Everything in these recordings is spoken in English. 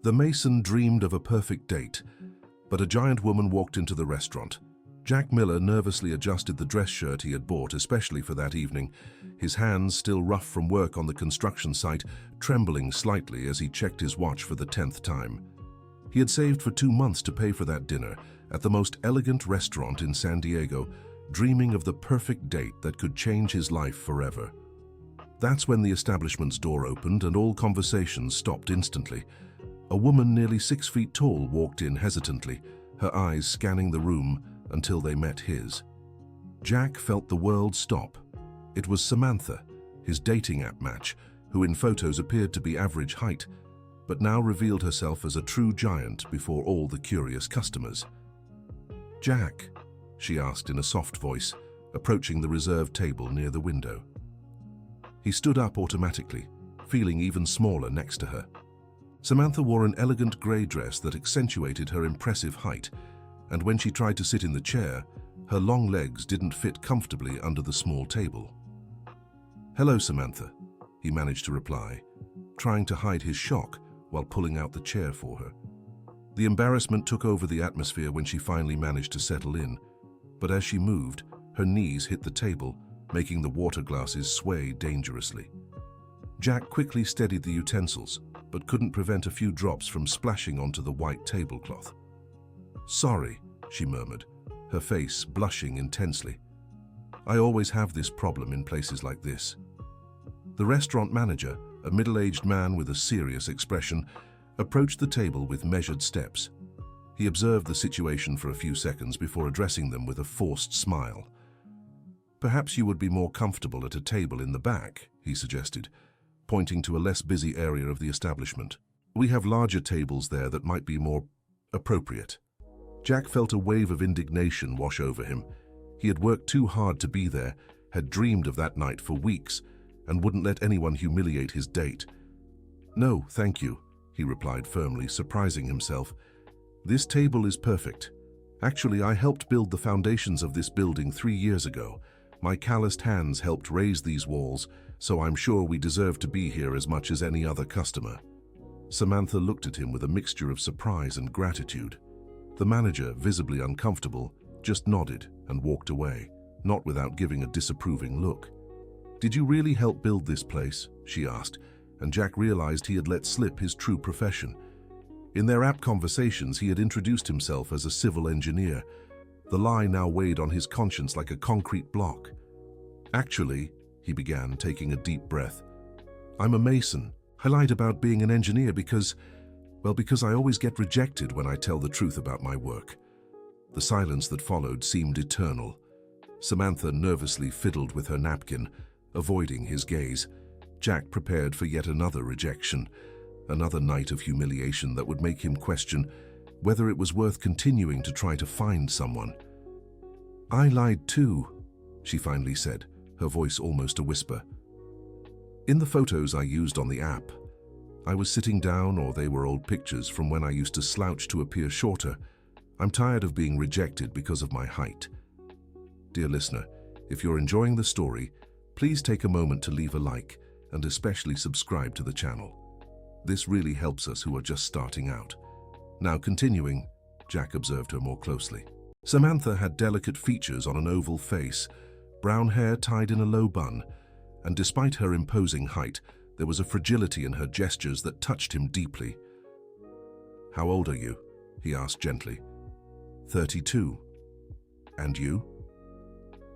The Mason dreamed of a perfect date, but a giant woman walked into the restaurant. Jack Miller nervously adjusted the dress shirt he had bought especially for that evening, his hands still rough from work on the construction site, trembling slightly as he checked his watch for the 10th time. He had saved for 2 months to pay for that dinner at the most elegant restaurant in San Diego, dreaming of the perfect date that could change his life forever. That's when the establishment's door opened and all conversations stopped instantly. A woman nearly 6 feet tall walked in hesitantly, her eyes scanning the room until they met his. Jack felt the world stop. It was Samantha, his dating app match, who in photos appeared to be average height, but now revealed herself as a true giant before all the curious customers. "Jack?" she asked in a soft voice, approaching the reserved table near the window. He stood up automatically, feeling even smaller next to her. Samantha wore an elegant grey dress that accentuated her impressive height, and when she tried to sit in the chair, her long legs didn't fit comfortably under the small table. "Hello, Samantha," he managed to reply, trying to hide his shock while pulling out the chair for her. The embarrassment took over the atmosphere when she finally managed to settle in, but as she moved, her knees hit the table, making the water glasses sway dangerously. Jack quickly steadied the utensils, but couldn't prevent a few drops from splashing onto the white tablecloth. "Sorry," she murmured, her face blushing intensely. "I always have this problem in places like this." The restaurant manager, a middle-aged man with a serious expression, approached the table with measured steps. He observed the situation for a few seconds before addressing them with a forced smile. "Perhaps you would be more comfortable at a table in the back," he suggested, pointing to a less busy area of the establishment. "We have larger tables there that might be more appropriate." Jack felt a wave of indignation wash over him. He had worked too hard to be there, had dreamed of that night for weeks, and wouldn't let anyone humiliate his date. "No, thank you," he replied firmly, surprising himself. "This table is perfect. Actually, I helped build the foundations of this building 3 years ago. My calloused hands helped raise these walls, so I'm sure we deserve to be here as much as any other customer." Samantha looked at him with a mixture of surprise and gratitude. The manager, visibly uncomfortable, just nodded and walked away, not without giving a disapproving look. "Did you really help build this place?" she asked, and Jack realized he had let slip his true profession. In their app conversations, he had introduced himself as a civil engineer. The lie now weighed on his conscience like a concrete block. "Actually," he began, taking a deep breath, "I'm a mason. I lied about being an engineer because I always get rejected when I tell the truth about my work." The silence that followed seemed eternal. Samantha nervously fiddled with her napkin, avoiding his gaze. Jack prepared for yet another rejection, another night of humiliation that would make him question whether it was worth continuing to try to find someone. "I lied too," she finally said, her voice almost a whisper. "In the photos I used on the app, I was sitting down or they were old pictures from when I used to slouch to appear shorter. I'm tired of being rejected because of my height." Dear listener, if you're enjoying the story, please take a moment to leave a like and especially subscribe to the channel. This really helps us who are just starting out. Now continuing, Jack observed her more closely. Samantha had delicate features on an oval face, brown hair tied in a low bun, and despite her imposing height, there was a fragility in her gestures that touched him deeply. "How old are you?" he asked gently. 32. "And you?"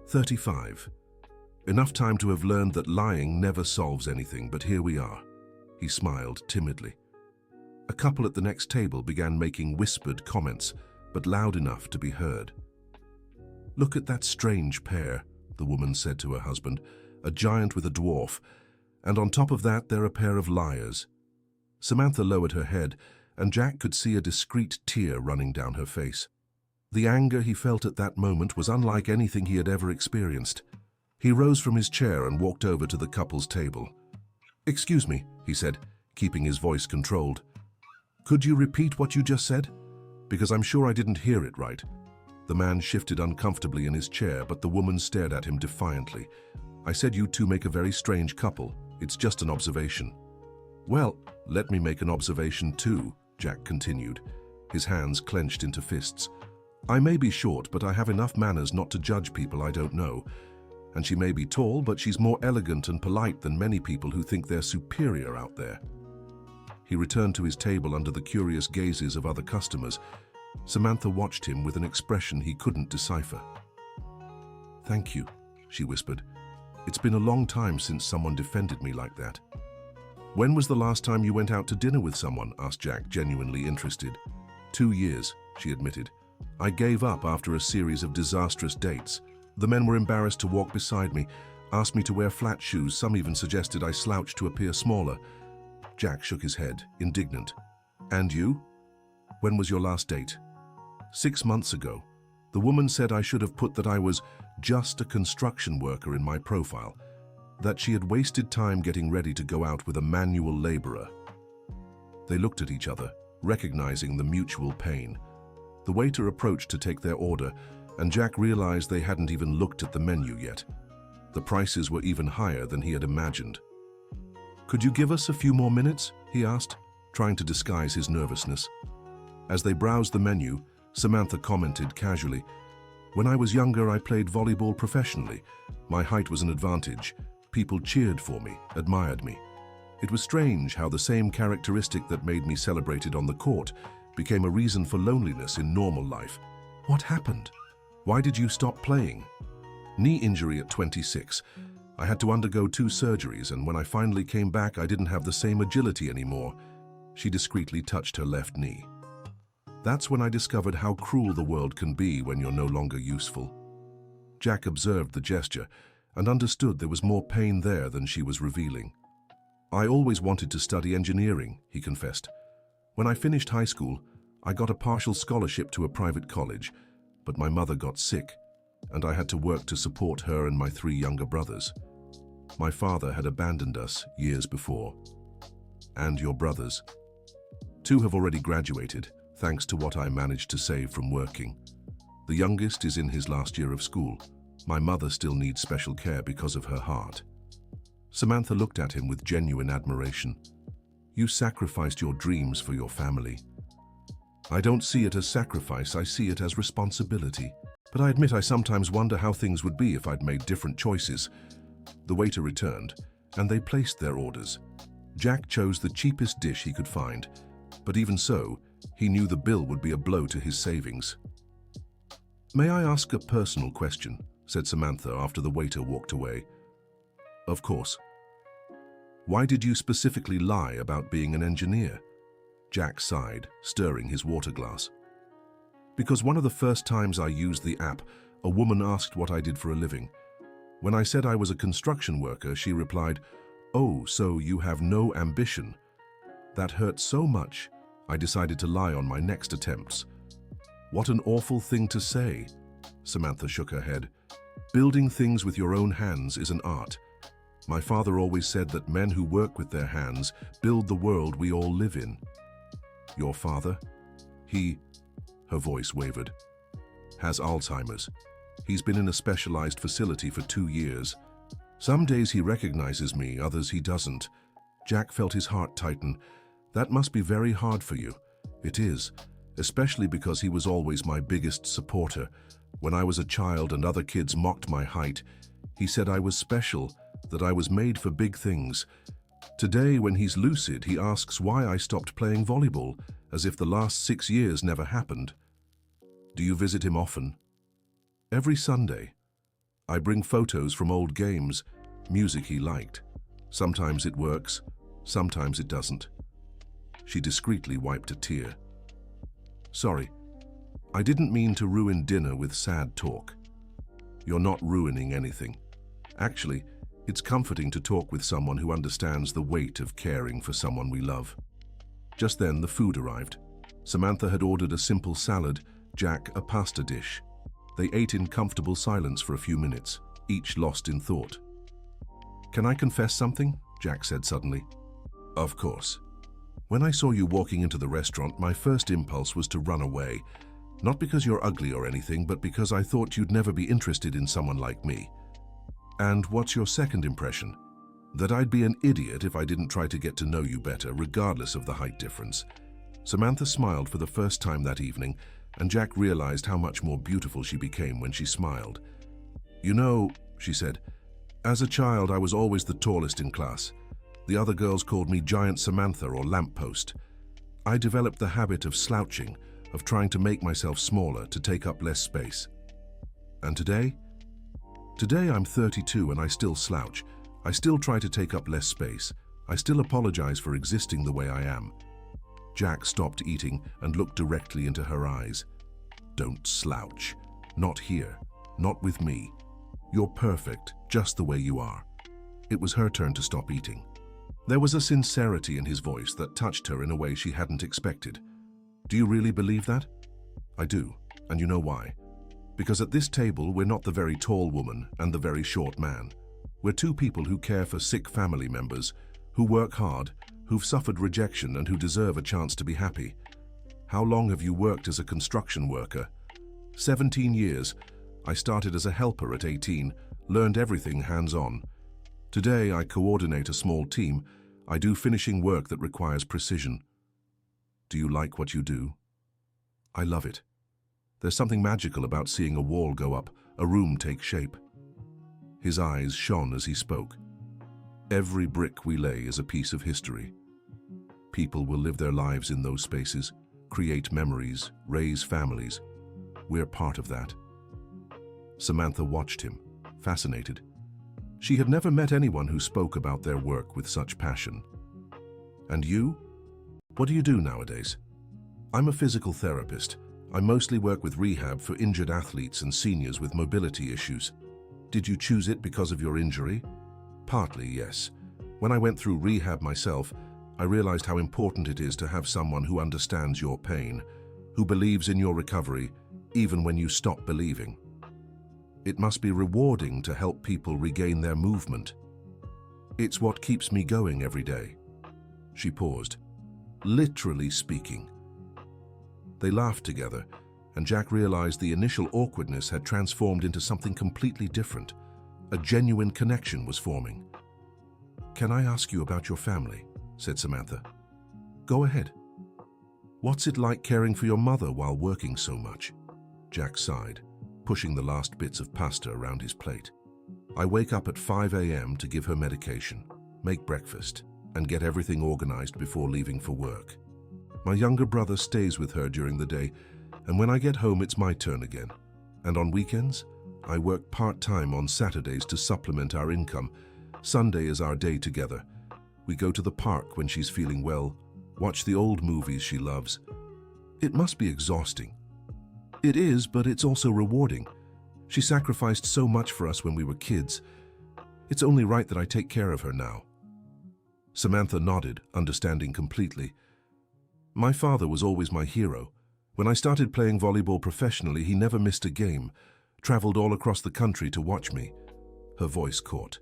35. Enough time to have learned that lying never solves anything, but here we are. He smiled timidly. A couple at the next table began making whispered comments, but loud enough to be heard. "Look at that strange pair," the woman said to her husband, "a giant with a dwarf, and on top of that they're a pair of liars." Samantha lowered her head, and Jack could see a discreet tear running down her face. The anger he felt at that moment was unlike anything he had ever experienced. He rose from his chair and walked over to the couple's table. "Excuse me," he said, keeping his voice controlled. "Could you repeat what you just said? Because I'm sure I didn't hear it right." The man shifted uncomfortably in his chair, but the woman stared at him defiantly. "I said you two make a very strange couple. It's just an observation." "Well, let me make an observation too," Jack continued, his hands clenched into fists. I may be short, but I have enough manners not to judge people I don't know. And she may be tall, but she's more elegant and polite than many people who think they're superior out there. He returned to his table under the curious gazes of other customers. Samantha watched him with an expression he couldn't decipher. Thank you, she whispered. It's been a long time since someone defended me like that. When was the last time you went out to dinner with someone? Asked Jack, genuinely interested. 2 years, she admitted. I gave up after a series of disastrous dates. The men were embarrassed to walk beside me, asked me to wear flat shoes, some even suggested I slouch to appear smaller. Jack shook his head, indignant. And you? When was your last date? 6 months ago. The woman said I should have put that I was just a construction worker in my profile, that she had wasted time getting ready to go out with a manual laborer. They looked at each other, recognizing the mutual pain. The waiter approached to take their order, and Jack realized they hadn't even looked at the menu yet. The prices were even higher than he had imagined. Could you give us a few more minutes? He asked, trying to disguise his nervousness. As they browsed the menu, Samantha commented casually, When I was younger, I played volleyball professionally. My height was an advantage. People cheered for me, admired me. It was strange how the same characteristic that made me celebrated on the court became a reason for loneliness in normal life. What happened? Why did you stop playing? Knee injury at 26. I had to undergo 2 surgeries, and when I finally came back, I didn't have the same agility anymore. She discreetly touched her left knee. That's when I discovered how cruel the world can be when you're no longer useful. Jack observed the gesture and understood there was more pain there than she was revealing. I always wanted to study engineering, he confessed. When I finished high school, I got a partial scholarship to a private college, but my mother got sick, and I had to work to support her and my 3 younger brothers. My father had abandoned us years before. And your brothers? 2 have already graduated, thanks to what I managed to save from working. The youngest is in his last year of school. My mother still needs special care because of her heart. Samantha looked at him with genuine admiration. You sacrificed your dreams for your family. I don't see it as sacrifice, I see it as responsibility. But I admit I sometimes wonder how things would be if I'd made different choices. The waiter returned, and they placed their orders. Jack chose the cheapest dish he could find, but even so, he knew the bill would be a blow to his savings. May I ask a personal question? Said Samantha after the waiter walked away. Of course. Why did you specifically lie about being an engineer? Jack sighed, stirring his water glass. Because one of the first times I used the app, a woman asked what I did for a living. When I said I was a construction worker, she replied, "Oh, so you have no ambition." That hurt so much, I decided to lie on my next attempts. What an awful thing to say. Samantha shook her head. Building things with your own hands is an art. My father always said that men who work with their hands build the world we all live in. Your father? Her voice wavered, has Alzheimer's. He's been in a specialized facility for 2 years. Some days he recognizes me, others he doesn't. Jack felt his heart tighten. That must be very hard for you. It is, especially because he was always my biggest supporter. When I was a child and other kids mocked my height, he said I was special, that I was made for big things. Today, when he's lucid, he asks why I stopped playing volleyball, as if the last 6 years never happened. Do you visit him often? Every Sunday. I bring photos from old games, music he liked. Sometimes it works, sometimes it doesn't. She discreetly wiped a tear. Sorry, I didn't mean to ruin dinner with sad talk. You're not ruining anything. Actually, it's comforting to talk with someone who understands the weight of caring for someone we love. Just then, the food arrived. Samantha had ordered a simple salad, Jack a pasta dish. They ate in comfortable silence for a few minutes, each lost in thought. Can I confess something? Jack said suddenly. Of course. When I saw you walking into the restaurant, my first impulse was to run away. Not because you're ugly or anything, but because I thought you'd never be interested in someone like me. And what's your second impression? That I'd be an idiot if I didn't try to get to know you better, regardless of the height difference. Samantha smiled for the first time that evening, and Jack realized how much more beautiful she became when she smiled. "You know," she said, "as a child I was always the tallest in class. The other girls called me Giant Samantha or Lamppost. I developed the habit of slouching, of trying to make myself smaller to take up less space. And today? Today I'm 32 and I still slouch. I still try to take up less space. I still apologize for existing the way I am." Jack stopped eating and looked directly into her eyes. "Don't slouch. Not here. Not with me. You're perfect, just the way you are." It was her turn to stop eating. There was a sincerity in his voice that touched her in a way she hadn't expected. "Do you really believe that?" "I do, and you know why. Because at this table we're not the very tall woman and the very short man. We're two people who care for sick family members, who work hard, who've suffered rejection and who deserve a chance to be happy. How long have you worked as a construction worker?" 17 years. I started as a helper at 18, learned everything hands-on. Today I coordinate a small team. I do finishing work that requires precision. "Do you like what you do?" "I love it. There's something magical about seeing a wall go up, a room take shape." His eyes shone as he spoke. "Every brick we lay is a piece of history. People will live their lives in those spaces, create memories, raise families. We're part of that." Samantha watched him, fascinated. She had never met anyone who spoke about their work with such passion. "And you? What do you do nowadays?" "I'm a physical therapist. I mostly work with rehab for injured athletes and seniors with mobility issues." "Did you choose it because of your injury?" "Partly, yes. When I went through rehab myself, I realized how important it is to have someone who understands your pain, who believes in your recovery, even when you stop believing. It must be rewarding to help people regain their movement. It's what keeps me going every day." She paused. "Literally speaking." They laughed together, and Jack realized the initial awkwardness had transformed into something completely different. A genuine connection was forming. "Can I ask you about your family?" said Samantha. "Go ahead." "What's it like caring for your mother while working so much?" Jack sighed, pushing the last bits of pasta around his plate. "I wake up at 5 a.m. to give her medication, make breakfast, and get everything organized before leaving for work. My younger brother stays with her during the day, and when I get home it's my turn again. And on weekends, I work part-time on Saturdays to supplement our income. Sunday is our day together. We go to the park when she's feeling well, watch the old movies she loves. It must be exhausting." "It is, but it's also rewarding. She sacrificed so much for us when we were kids. It's only right that I take care of her now." Samantha nodded, understanding completely. "My father was always my hero. When I started playing volleyball professionally, he never missed a game, traveled all across the country to watch me." Her voice caught.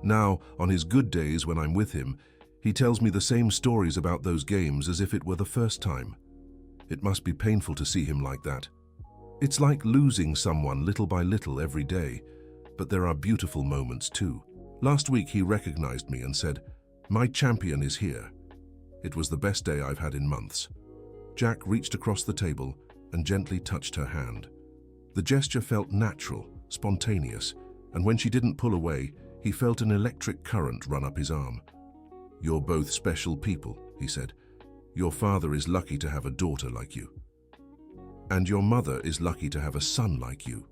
"Now, on his good days when I'm with him, he tells me the same stories about those games as if it were the first time. It must be painful to see him like that. It's like losing someone little by little every day, but there are beautiful moments too. Last week he recognized me and said, 'My champion is here.' It was the best day I've had in months." Jack reached across the table and gently touched her hand. The gesture felt natural, spontaneous, and when she didn't pull away, he felt an electric current run up his arm. "You're both special people," he said. "Your father is lucky to have a daughter like you. And your mother is lucky to have a son like you."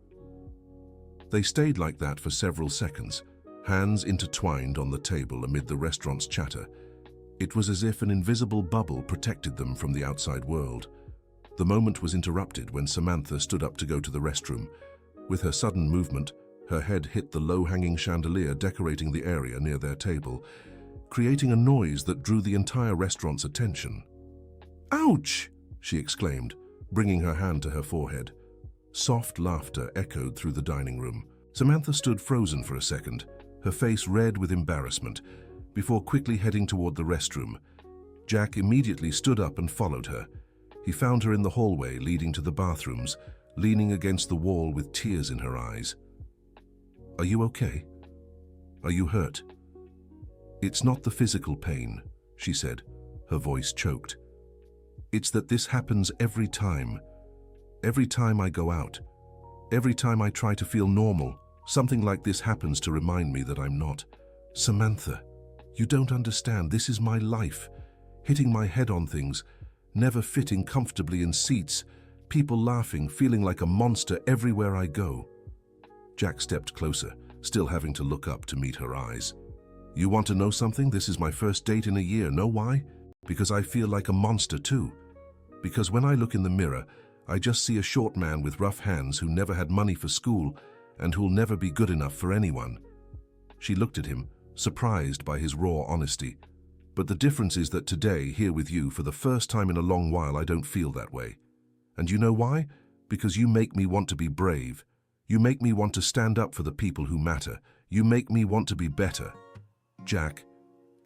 They stayed like that for several seconds, hands intertwined on the table amid the restaurant's chatter. It was as if an invisible bubble protected them from the outside world. The moment was interrupted when Samantha stood up to go to the restroom. With her sudden movement, her head hit the low-hanging chandelier decorating the area near their table, creating a noise that drew the entire restaurant's attention. "Ouch!" she exclaimed, bringing her hand to her forehead. Soft laughter echoed through the dining room. Samantha stood frozen for a second, her face red with embarrassment, before quickly heading toward the restroom. Jack immediately stood up and followed her. He found her in the hallway leading to the bathrooms, leaning against the wall with tears in her eyes. "Are you okay? Are you hurt?" "It's not the physical pain," she said, her voice choked. It's that this happens every time. Every time I go out. Every time I try to feel normal, something like this happens to remind me that I'm not. Samantha, you don't understand. This is my life. Hitting my head on things, never fitting comfortably in seats, people laughing, feeling like a monster everywhere I go. Jack stepped closer, still having to look up to meet her eyes. You want to know something? This is my first date in a year. Know why? Because I feel like a monster too. Because when I look in the mirror, I just see a short man with rough hands who never had money for school and who'll never be good enough for anyone. She looked at him, surprised by his raw honesty. But the difference is that today, here with you, for the first time in a long while, I don't feel that way. And you know why? Because you make me want to be brave. You make me want to stand up for the people who matter. You make me want to be better. Jack,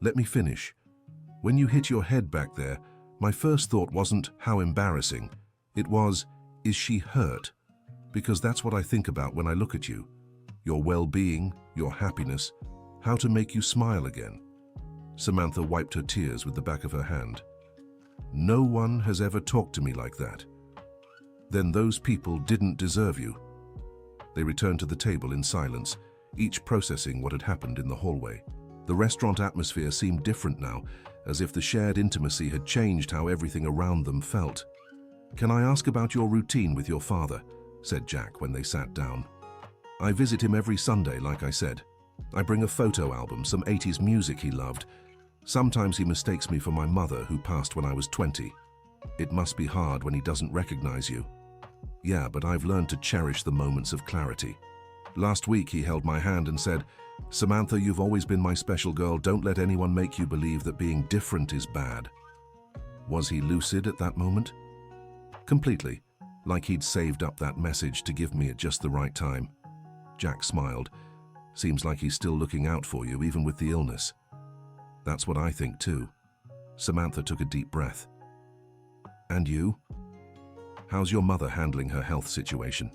let me finish. When you hit your head back there, my first thought wasn't how embarrassing. It was, is she hurt? Because that's what I think about when I look at you. Your well-being, your happiness, how to make you smile again. Samantha wiped her tears with the back of her hand. No one has ever talked to me like that. Then those people didn't deserve you. They returned to the table in silence, each processing what had happened in the hallway. The restaurant atmosphere seemed different now, as if the shared intimacy had changed how everything around them felt. Can I ask about your routine with your father? Said Jack when they sat down. I visit him every Sunday, like I said. I bring a photo album, some 80s music he loved. Sometimes he mistakes me for my mother, who passed when I was 20. It must be hard when he doesn't recognize you. Yeah, but I've learned to cherish the moments of clarity. Last week he held my hand and said, Samantha, you've always been my special girl. Don't let anyone make you believe that being different is bad. Was he lucid at that moment? Completely, like he'd saved up that message to give me at just the right time. Jack smiled. Seems like he's still looking out for you, even with the illness. That's what I think too. Samantha took a deep breath. And you? How's your mother handling her health situation?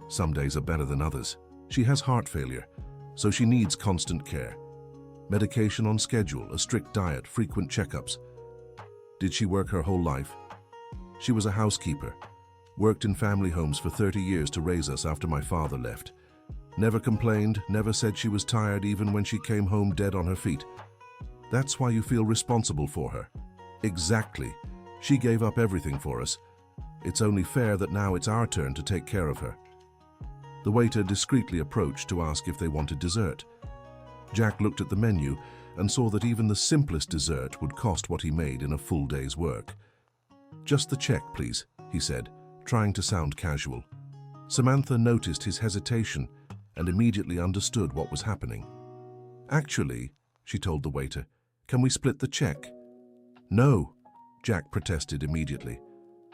Some days are better than others. She has heart failure, so she needs constant care. Medication on schedule, a strict diet, frequent checkups. Did she work her whole life? She was a housekeeper, worked in family homes for 30 years to raise us after my father left. Never complained, never said she was tired even when she came home dead on her feet. That's why you feel responsible for her. Exactly. She gave up everything for us. It's only fair that now it's our turn to take care of her. The waiter discreetly approached to ask if they wanted dessert. Jack looked at the menu and saw that even the simplest dessert would cost what he made in a full day's work. Just the check, please, he said, trying to sound casual. Samantha noticed his hesitation and immediately understood what was happening. Actually, she told the waiter, can we split the check? No, Jack protested immediately.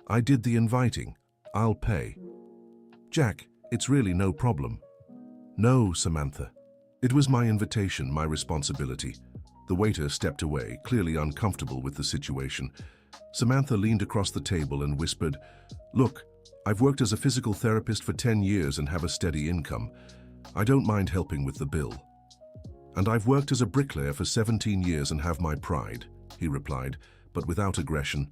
I did the inviting. I'll pay. Jack, it's really no problem. No, Samantha. It was my invitation, my responsibility. The waiter stepped away, clearly uncomfortable with the situation. Samantha leaned across the table and whispered, Look, I've worked as a physical therapist for 10 years and have a steady income. I don't mind helping with the bill. And I've worked as a bricklayer for 17 years and have my pride, he replied, but without aggression.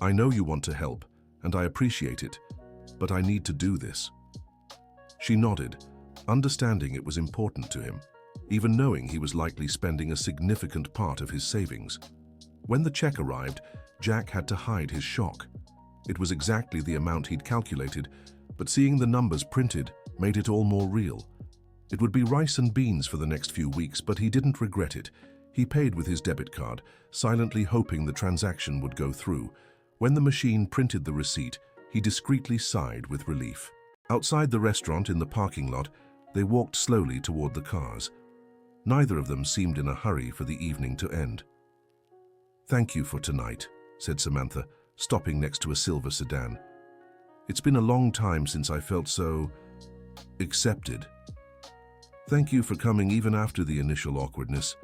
I know you want to help, and I appreciate it, but I need to do this. She nodded, understanding it was important to him, even knowing he was likely spending a significant part of his savings. When the check arrived, Jack had to hide his shock. It was exactly the amount he'd calculated, but seeing the numbers printed made it all more real. It would be rice and beans for the next few weeks, but he didn't regret it. He paid with his debit card, silently hoping the transaction would go through. When the machine printed the receipt, he discreetly sighed with relief. Outside the restaurant in the parking lot, they walked slowly toward the cars. Neither of them seemed in a hurry for the evening to end. Thank you for tonight, said Samantha, stopping next to a silver sedan. It's been a long time since I felt so accepted. Thank you for coming even after the initial awkwardness.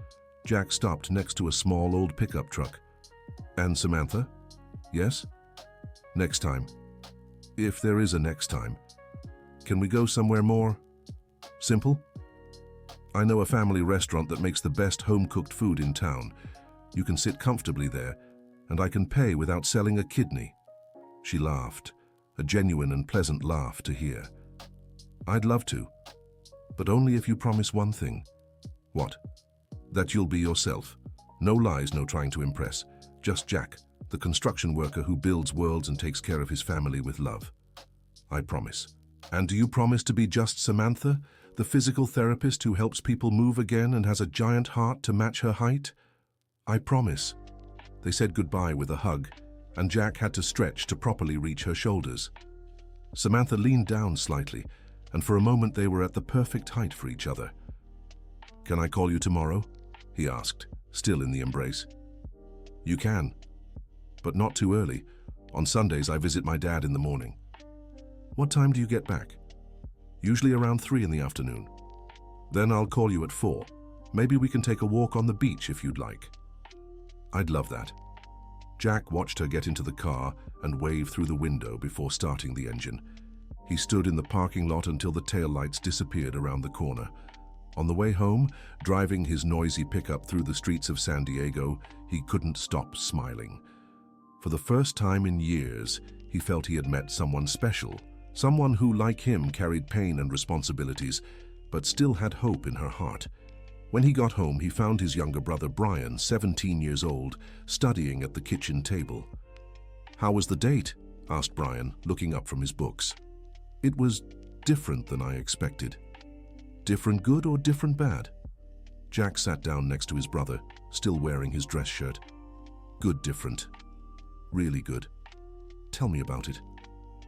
Jack stopped next to a small old pickup truck. And Samantha? Yes? Next time. If there is a next time. Can we go somewhere more simple? I know a family restaurant that makes the best home-cooked food in town. You can sit comfortably there, and I can pay without selling a kidney." She laughed, a genuine and pleasant laugh to hear. "I'd love to, but only if you promise one thing." "What?" "That you'll be yourself. No lies, no trying to impress. Just Jack, the construction worker who builds worlds and takes care of his family with love." "I promise." "And do you promise to be just Samantha, the physical therapist who helps people move again and has a giant heart to match her height?" "I promise." They said goodbye with a hug, and Jack had to stretch to properly reach her shoulders. Samantha leaned down slightly, and for a moment they were at the perfect height for each other. "Can I call you tomorrow?" he asked, still in the embrace. "You can, but not too early. On Sundays I visit my dad in the morning." "What time do you get back?" "Usually around 3 in the afternoon." "Then I'll call you at 4. Maybe we can take a walk on the beach if you'd like." "I'd love that." Jack watched her get into the car and wave through the window before starting the engine. He stood in the parking lot until the taillights disappeared around the corner. On the way home, driving his noisy pickup through the streets of San Diego, he couldn't stop smiling. For the first time in years, he felt he had met someone special, someone who, like him, carried pain and responsibilities, but still had hope in her heart. When he got home, he found his younger brother Brian, 17 years old, studying at the kitchen table. "How was the date?" asked Brian, looking up from his books. "It was different than I expected." "Different good or different bad?" Jack sat down next to his brother, still wearing his dress shirt. "Good different. Really good. Tell me about it."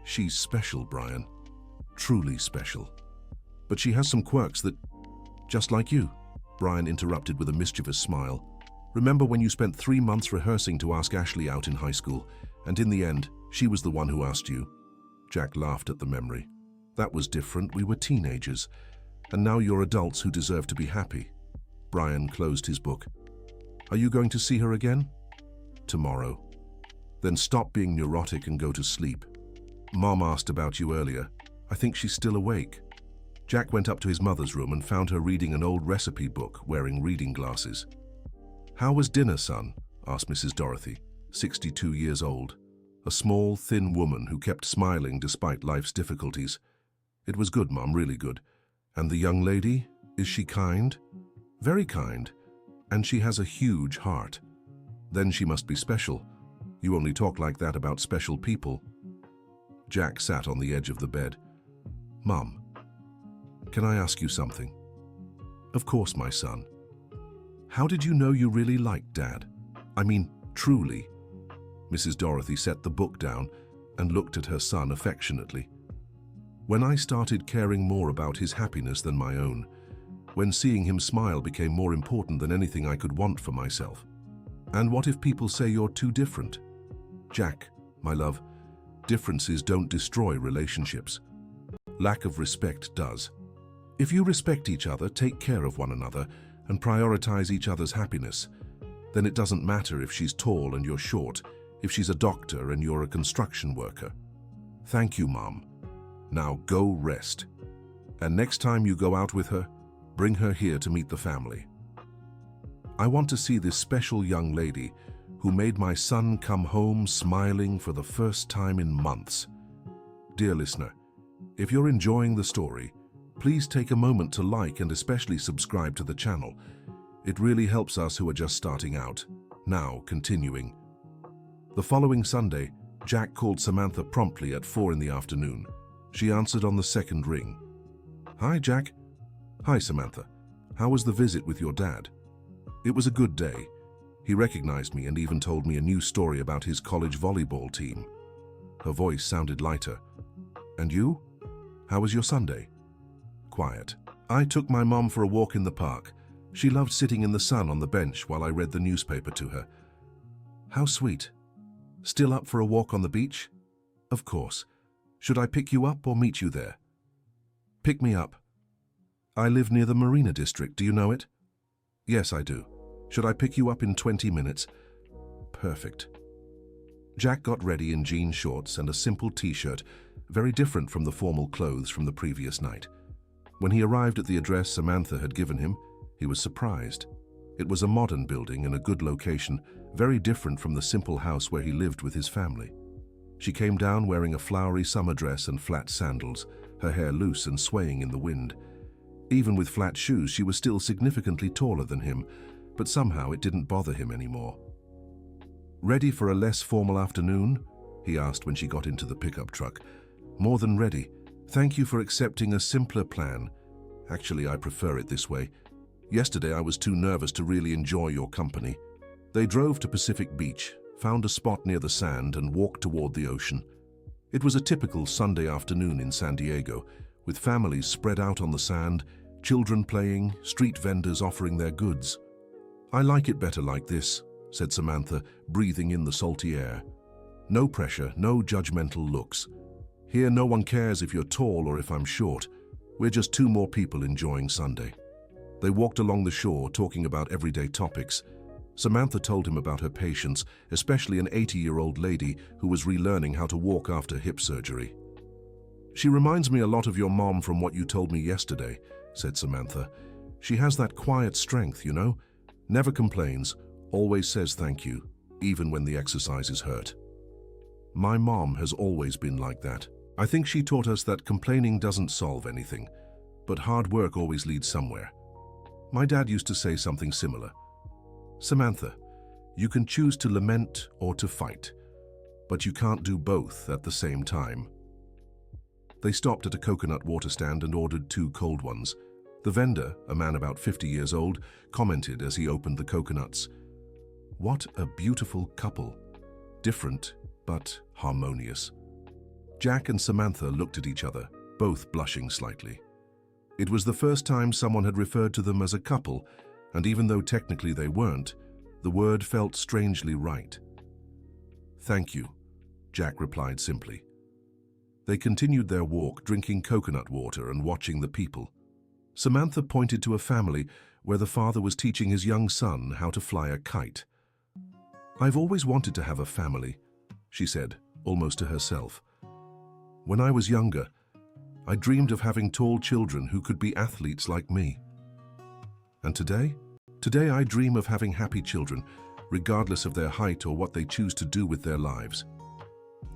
"She's special, Brian. Truly special. But she has some quirks that... just like you," Brian interrupted with a mischievous smile. "Remember when you spent 3 months rehearsing to ask Ashley out in high school, and in the end, she was the one who asked you?" Jack laughed at the memory. "That was different. We were teenagers. And now you're adults who deserve to be happy." Brian closed his book. "Are you going to see her again?" "Tomorrow." "Then stop being neurotic and go to sleep." "Mom asked about you earlier. I think she's still awake." Jack went up to his mother's room and found her reading an old recipe book, wearing reading glasses. "How was dinner, son?" asked Mrs. Dorothy, 62 years old, a small, thin woman who kept smiling despite life's difficulties. "It was good, Mom, really good. And the young lady, is she kind?" "Very kind. And she has a huge heart." "Then she must be special. You only talk like that about special people." Jack sat on the edge of the bed. "Mom, can I ask you something?" "Of course, my son." "How did you know you really liked Dad? I mean, truly?" Mrs. Dorothy set the book down and looked at her son affectionately. "When I started caring more about his happiness than my own, when seeing him smile became more important than anything I could want for myself." "And what if people say you're too different?" "Jack, my love, differences don't destroy relationships. Lack of respect does. If you respect each other, take care of one another, and prioritize each other's happiness, then it doesn't matter if she's tall and you're short, if she's a doctor and you're a construction worker." "Thank you, Mom. Now go rest. And next time you go out with her, bring her here to meet the family. I want to see this special young lady who made my son come home smiling for the first time in months." Dear listener, if you're enjoying the story, please take a moment to like and especially subscribe to the channel. It really helps us who are just starting out. Now, continuing. The following Sunday, Jack called Samantha promptly at 4 in the afternoon. She answered on the second ring. "Hi, Jack." "Hi, Samantha. How was the visit with your dad?" "It was a good day. He recognized me and even told me a new story about his college volleyball team." Her voice sounded lighter. "And you? How was your Sunday?" "Quiet. I took my mom for a walk in the park. She loved sitting in the sun on the bench while I read the newspaper to her." "How sweet. Still up for a walk on the beach?" "Of course. Should I pick you up or meet you there?" "Pick me up. I live near the Marina District. Do you know it?" "Yes, I do. Should I pick you up in 20 minutes? "Perfect." Jack got ready in jean shorts and a simple t-shirt, very different from the formal clothes from the previous night. When he arrived at the address Samantha had given him, he was surprised. It was a modern building in a good location, very different from the simple house where he lived with his family. She came down wearing a flowery summer dress and flat sandals, her hair loose and swaying in the wind. Even with flat shoes, she was still significantly taller than him, but somehow it didn't bother him anymore. "Ready for a less formal afternoon?" he asked when she got into the pickup truck. "More than ready. Thank you for accepting a simpler plan. Actually, I prefer it this way. Yesterday I was too nervous to really enjoy your company." They drove to Pacific Beach, found a spot near the sand and walked toward the ocean. It was a typical Sunday afternoon in San Diego, with families spread out on the sand, children playing, street vendors offering their goods. "I like it better like this," said Samantha, breathing in the salty air. "No pressure, no judgmental looks. Here no one cares if you're tall or if I'm short. We're just two more people enjoying Sunday." They walked along the shore, talking about everyday topics. Samantha told him about her patients, especially an 80-year-old lady who was relearning how to walk after hip surgery. "She reminds me a lot of your mom from what you told me yesterday," said Samantha. "She has that quiet strength, you know? Never complains, always says thank you, even when the exercises hurt." "My mom has always been like that. I think she taught us that complaining doesn't solve anything, but hard work always leads somewhere. My dad used to say something similar. Samantha, you can choose to lament or to fight, but you can't do both at the same time." They stopped at a coconut water stand and ordered 2 cold ones. The vendor, a man about 50 years old, commented as he opened the coconuts. "What a beautiful couple. Different, but harmonious." Jack and Samantha looked at each other, both blushing slightly. It was the first time someone had referred to them as a couple, and even though technically they weren't, the word felt strangely right. "Thank you," Jack replied simply. They continued their walk, drinking coconut water and watching the people. Samantha pointed to a family where the father was teaching his young son how to fly a kite. "I've always wanted to have a family," she said, almost to herself. "When I was younger, I dreamed of having tall children who could be athletes like me. And today? Today I dream of having happy children, regardless of their height or what they choose to do with their lives.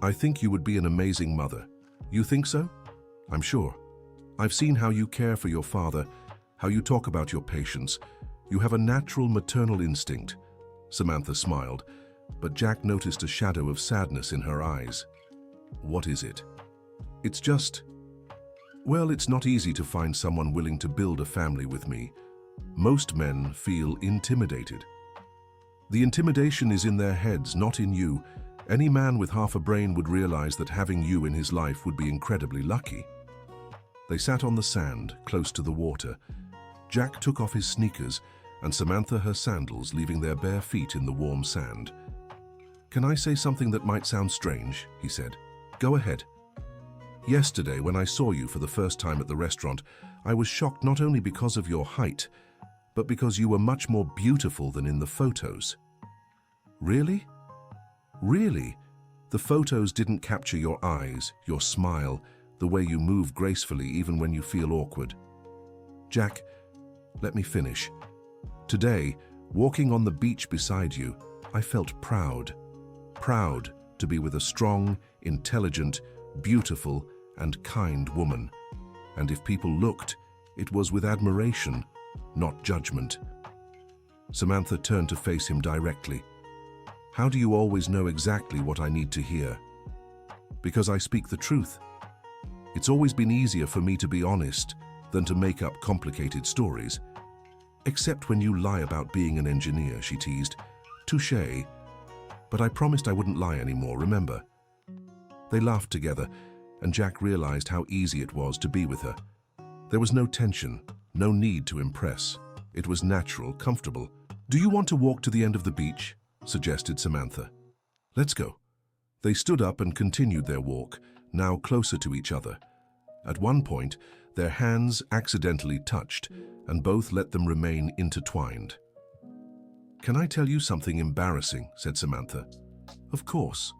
I think you would be an amazing mother. You think so? I'm sure. I've seen how you care for your father, how you talk about your patients. You have a natural maternal instinct." Samantha smiled, but Jack noticed a shadow of sadness in her eyes. "What is it?" "It's just... Well, it's not easy to find someone willing to build a family with me. Most men feel intimidated. The intimidation is in their heads, not in you. Any man with half a brain would realize that having you in his life would be incredibly lucky." They sat on the sand, close to the water. Jack took off his sneakers and Samantha her sandals, leaving their bare feet in the warm sand. "Can I say something that might sound strange?" he said. "Go ahead." "Yesterday, when I saw you for the first time at the restaurant, I was shocked not only because of your height, but because you were much more beautiful than in the photos." "Really? Really? The photos didn't capture your eyes, your smile, the way you move gracefully even when you feel awkward." "Jack, let me finish. Today, walking on the beach beside you, I felt proud. Proud to be with a strong, intelligent, beautiful, and kind woman. And if people looked, it was with admiration, not judgment." Samantha turned to face him directly. "How do you always know exactly what I need to hear?" "Because I speak the truth. It's always been easier for me to be honest than to make up complicated stories. Except when you lie about being an engineer," she teased. "Touché. But I promised I wouldn't lie anymore, remember?" They laughed together, and Jack realized how easy it was to be with her. There was no tension, no need to impress. It was natural, comfortable. "Do you want to walk to the end of the beach?" suggested Samantha. "Let's go." They stood up and continued their walk, now closer to each other. At one point, their hands accidentally touched, and both let them remain intertwined. "Can I tell you something embarrassing?" said Samantha. "Of course."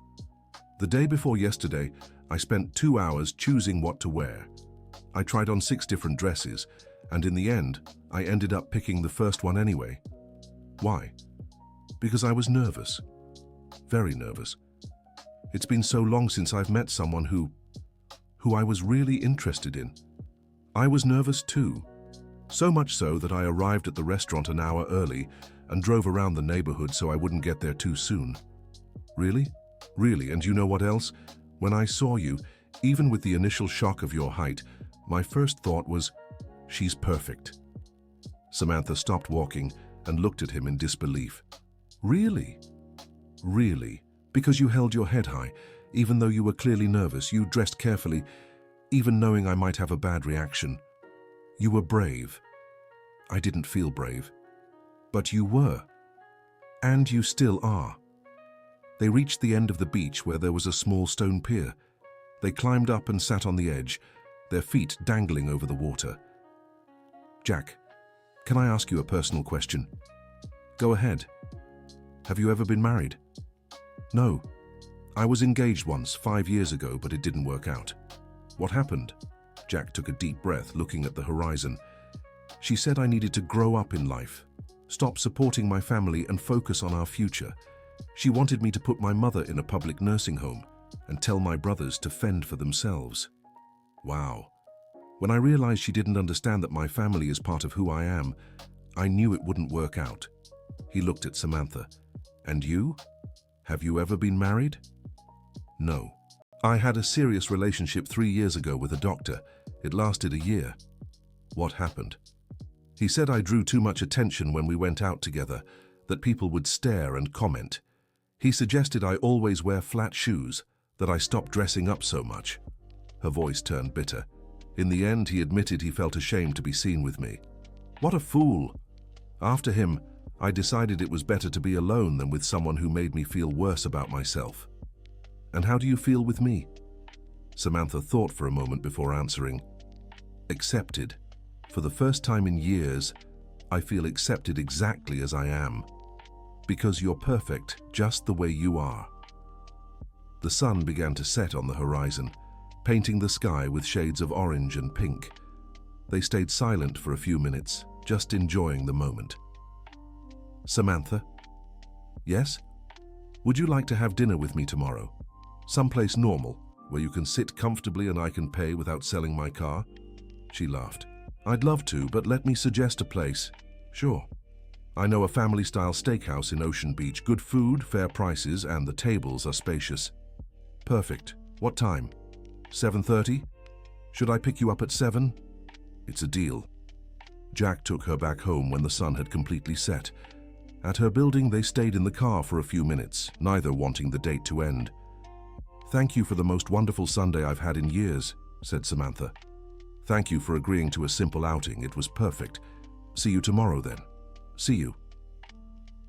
"The day before yesterday, I spent 2 hours choosing what to wear. I tried on 6 different dresses, and in the end, I ended up picking the first one anyway." "Why?" Because I was nervous. Very nervous. It's been so long since I've met someone who I was really interested in. I was nervous too. So much so that I arrived at the restaurant an hour early and drove around the neighborhood so I wouldn't get there too soon. Really? Really, and you know what else? When I saw you, even with the initial shock of your height, my first thought was, she's perfect. Samantha stopped walking and looked at him in disbelief. Really? Really? Because you held your head high, even though you were clearly nervous, you dressed carefully, even knowing I might have a bad reaction. You were brave. I didn't feel brave. But you were. And you still are. They reached the end of the beach where there was a small stone pier. They climbed up and sat on the edge, their feet dangling over the water. Jack, can I ask you a personal question? Go ahead. Have you ever been married? No. I was engaged once, 5 years ago, but it didn't work out. What happened? Jack took a deep breath, looking at the horizon. She said I needed to grow up in life, stop supporting my family and focus on our future. She wanted me to put my mother in a public nursing home and tell my brothers to fend for themselves. Wow. When I realized she didn't understand that my family is part of who I am, I knew it wouldn't work out. He looked at Samantha. And you? Have you ever been married? No. I had a serious relationship 3 years ago with a doctor. It lasted a year. What happened? He said I drew too much attention when we went out together, that people would stare and comment. He suggested I always wear flat shoes, that I stop dressing up so much. Her voice turned bitter. In the end, he admitted he felt ashamed to be seen with me. What a fool! After him, I decided it was better to be alone than with someone who made me feel worse about myself. And how do you feel with me? Samantha thought for a moment before answering. Accepted. For the first time in years, I feel accepted exactly as I am. Because you're perfect, just the way you are. The sun began to set on the horizon, painting the sky with shades of orange and pink. They stayed silent for a few minutes, just enjoying the moment. Samantha? Yes? Would you like to have dinner with me tomorrow? Someplace normal, where you can sit comfortably and I can pay without selling my car? She laughed. I'd love to, but let me suggest a place. Sure. I know a family-style steakhouse in Ocean Beach. Good food, fair prices, and the tables are spacious. Perfect. What time? 7:30? Should I pick you up at 7? It's a deal. Jack took her back home when the sun had completely set. At her building, they stayed in the car for a few minutes, neither wanting the date to end. Thank you for the most wonderful Sunday I've had in years, said Samantha. Thank you for agreeing to a simple outing. It was perfect. See you tomorrow then. See you.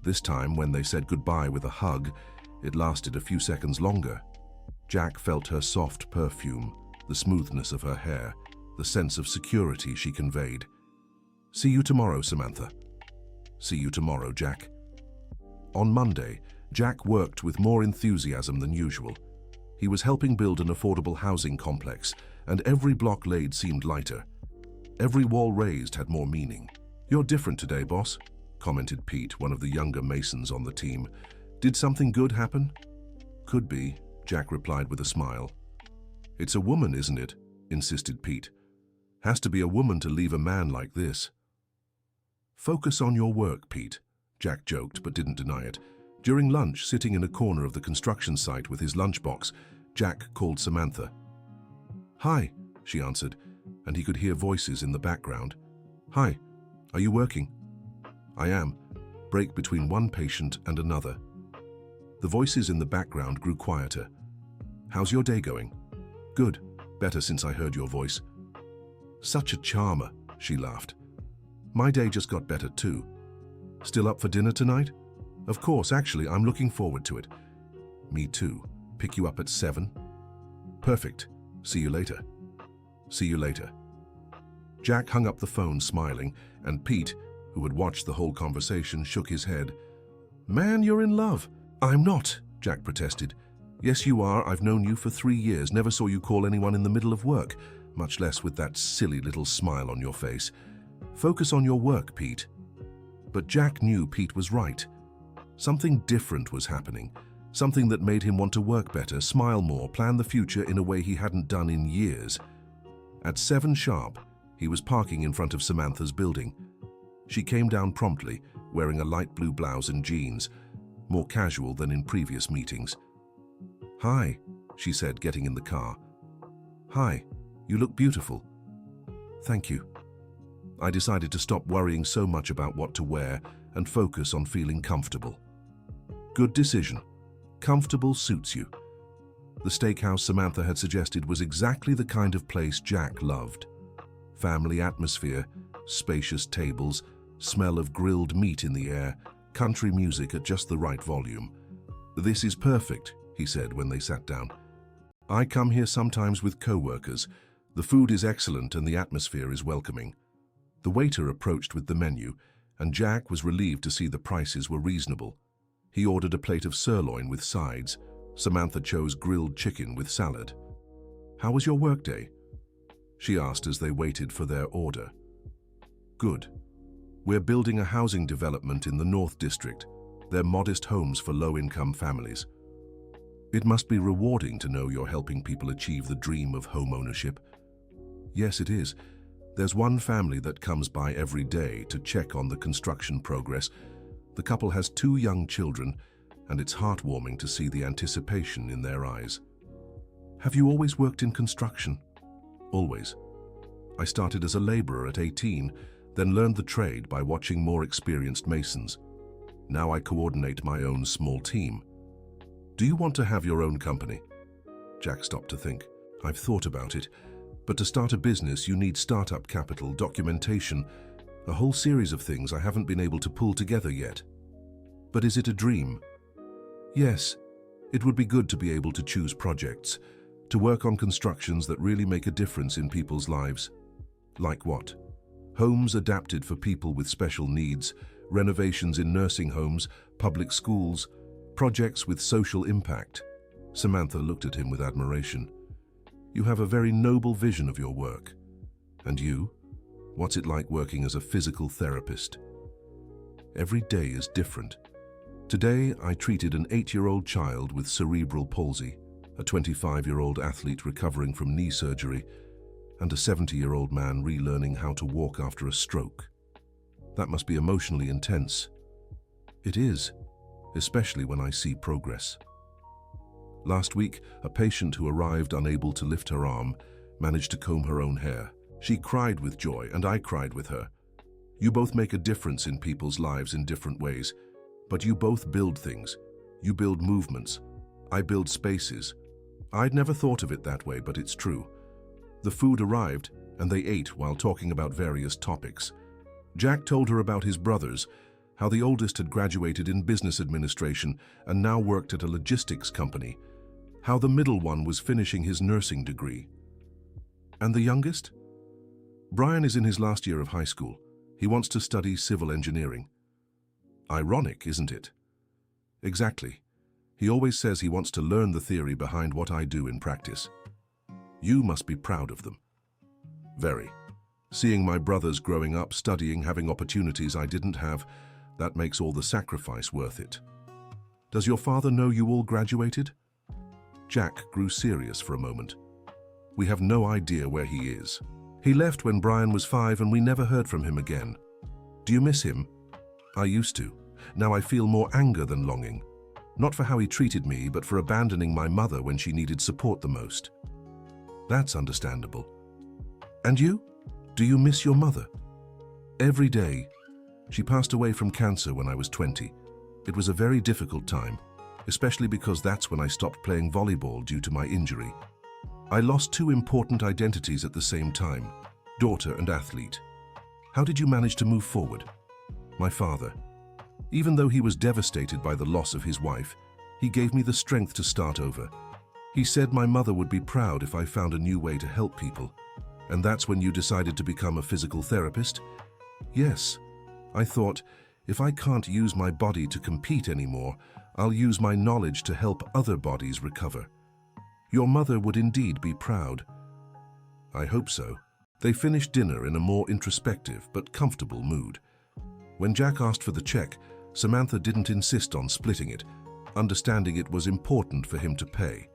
This time, when they said goodbye with a hug, it lasted a few seconds longer. Jack felt her soft perfume, the smoothness of her hair, the sense of security she conveyed. See you tomorrow, Samantha. See you tomorrow, Jack. On Monday, Jack worked with more enthusiasm than usual. He was helping build an affordable housing complex, and every block laid seemed lighter. Every wall raised had more meaning. You're different today, boss, commented Pete, one of the younger masons on the team. Did something good happen? Could be, Jack replied with a smile. It's a woman, isn't it? Insisted Pete. Has to be a woman to leave a man like this. Focus on your work, Pete, Jack joked but didn't deny it. During lunch, sitting in a corner of the construction site with his lunchbox, Jack called Samantha. Hi, she answered, and he could hear voices in the background. Hi, are you working? I am. Break between one patient and another. The voices in the background grew quieter. How's your day going? Good. Better since I heard your voice. Such a charmer, she laughed. My day just got better too. Still up for dinner tonight? Of course, actually, I'm looking forward to it. Me too. Pick you up at 7? Perfect. See you later. See you later. Jack hung up the phone smiling, and Pete, who had watched the whole conversation, shook his head. Man, you're in love. I'm not, Jack protested. Yes, you are. I've known you for 3 years. Never saw you call anyone in the middle of work, much less with that silly little smile on your face. Focus on your work, Pete. But Jack knew Pete was right. Something different was happening, something that made him want to work better, smile more, plan the future in a way he hadn't done in years. At 7 sharp, he was parking in front of Samantha's building. She came down promptly, wearing a light blue blouse and jeans, more casual than in previous meetings. "Hi," she said, getting in the car. "Hi, you look beautiful." "Thank you." I decided to stop worrying so much about what to wear and focus on feeling comfortable. Good decision. Comfortable suits you. The steakhouse Samantha had suggested was exactly the kind of place Jack loved. Family atmosphere, spacious tables, smell of grilled meat in the air, country music at just the right volume. "This is perfect," he said when they sat down. "I come here sometimes with co-workers. The food is excellent and the atmosphere is welcoming." The waiter approached with the menu, and Jack was relieved to see the prices were reasonable. He ordered a plate of sirloin with sides. Samantha chose grilled chicken with salad. "How was your workday?" she asked as they waited for their order. "Good. We're building a housing development in the North District. They're modest homes for low-income families. It must be rewarding to know you're helping people achieve the dream of home ownership." "Yes, it is. There's one family that comes by every day to check on the construction progress. The couple has 2 young children, and it's heartwarming to see the anticipation in their eyes." "Have you always worked in construction?" "Always. I started as a laborer at 18, then learned the trade by watching more experienced masons. Now I coordinate my own small team." "Do you want to have your own company?" Jack stopped to think. "I've thought about it, but to start a business you need startup capital, documentation, a whole series of things I haven't been able to pull together yet." "But is it a dream?" "Yes. It would be good to be able to choose projects, to work on constructions that really make a difference in people's lives." "Like what?" "Homes adapted for people with special needs, renovations in nursing homes, public schools, projects with social impact." Samantha looked at him with admiration. "You have a very noble vision of your work. And you? What's it like working as a physical therapist?" "Every day is different. Today, I treated an 8-year-old child with cerebral palsy, a 25-year-old athlete recovering from knee surgery, and a 70-year-old man relearning how to walk after a stroke. That must be emotionally intense." "It is, especially when I see progress." Last week, a patient who arrived unable to lift her arm managed to comb her own hair. She cried with joy, and I cried with her. You both make a difference in people's lives in different ways, but you both build things. You build movements. I build spaces. I'd never thought of it that way, but it's true. The food arrived, and they ate while talking about various topics. Jack told her about his brothers, how the oldest had graduated in business administration and now worked at a logistics company, how the middle one was finishing his nursing degree. "And the youngest?" "Brian is in his last year of high school. He wants to study civil engineering." "Ironic, isn't it?" "Exactly. He always says he wants to learn the theory behind what I do in practice." "You must be proud of them." "Very. Seeing my brothers growing up, studying, having opportunities I didn't have, that makes all the sacrifice worth it." "Does your father know you all graduated?" Jack grew serious for a moment. "We have no idea where he is. He left when Brian was 5 and we never heard from him again." "Do you miss him?" "I used to. Now I feel more anger than longing. Not for how he treated me, but for abandoning my mother when she needed support the most." "That's understandable." "And you? Do you miss your mother?" "Every day. She passed away from cancer when I was 20. It was a very difficult time, especially because that's when I stopped playing volleyball due to my injury. I lost 2 important identities at the same time, daughter and athlete." "How did you manage to move forward?" "My father. Even though he was devastated by the loss of his wife, he gave me the strength to start over. He said my mother would be proud if I found a new way to help people." "And that's when you decided to become a physical therapist?" "Yes. I thought, if I can't use my body to compete anymore, I'll use my knowledge to help other bodies recover." "Your mother would indeed be proud." "I hope so." They finished dinner in a more introspective but comfortable mood. When Jack asked for the check, Samantha didn't insist on splitting it, understanding it was important for him to pay.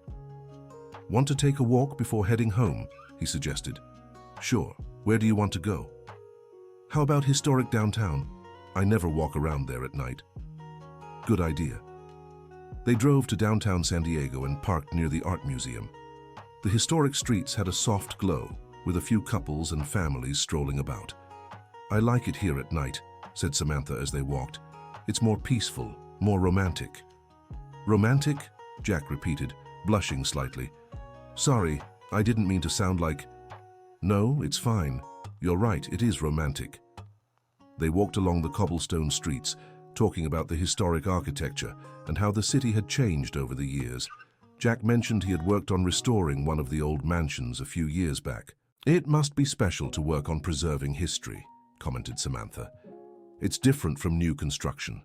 "Want to take a walk before heading home?" he suggested. "Sure. Where do you want to go?" "How about historic downtown? I never walk around there at night." "Good idea." They drove to downtown San Diego and parked near the art museum. The historic streets had a soft glow, with a few couples and families strolling about. "I like it here at night," said Samantha as they walked. "It's more peaceful, more romantic." "Romantic?" Jack repeated, blushing slightly. "Sorry, I didn't mean to sound like—" "No, it's fine. You're right, it is romantic." They walked along the cobblestone streets, talking about the historic architecture and how the city had changed over the years. Jack mentioned he had worked on restoring one of the old mansions a few years back. "It must be special to work on preserving history," commented Samantha. "It's different from new construction.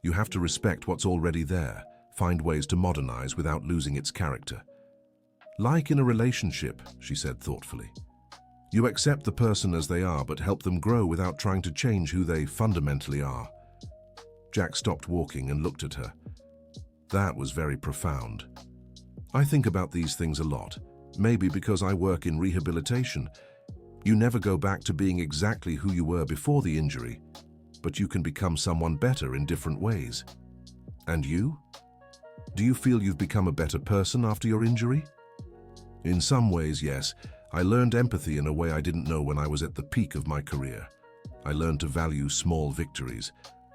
You have to respect what's already there, find ways to modernize without losing its character. Like in a relationship," she said thoughtfully. "You accept the person as they are, but help them grow without trying to change who they fundamentally are." Jack stopped walking and looked at her. That was very profound. "I think about these things a lot, maybe because I work in rehabilitation. You never go back to being exactly who you were before the injury, but you can become someone better in different ways. And you? Do you feel you've become a better person after your injury?" "In some ways, yes. I learned empathy in a way I didn't know when I was at the peak of my career. I learned to value small victories.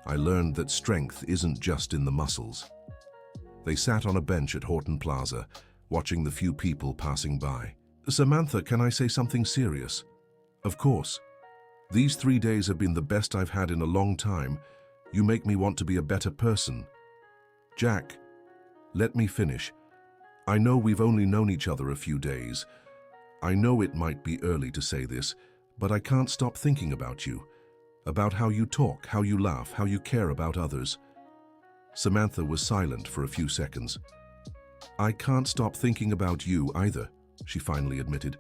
I learned that strength isn't just in the muscles." They sat on a bench at Horton Plaza, watching the few people passing by. "Samantha, can I say something serious?" "Of course. These 3 days have been the best I've had in a long time. You make me want to be a better person." "Jack, let me finish. I know we've only known each other a few days. I know it might be early to say this, but I can't stop thinking about you. About how you talk, how you laugh, how you care about others." Samantha was silent for a few seconds. "I can't stop thinking about you either," she finally admitted.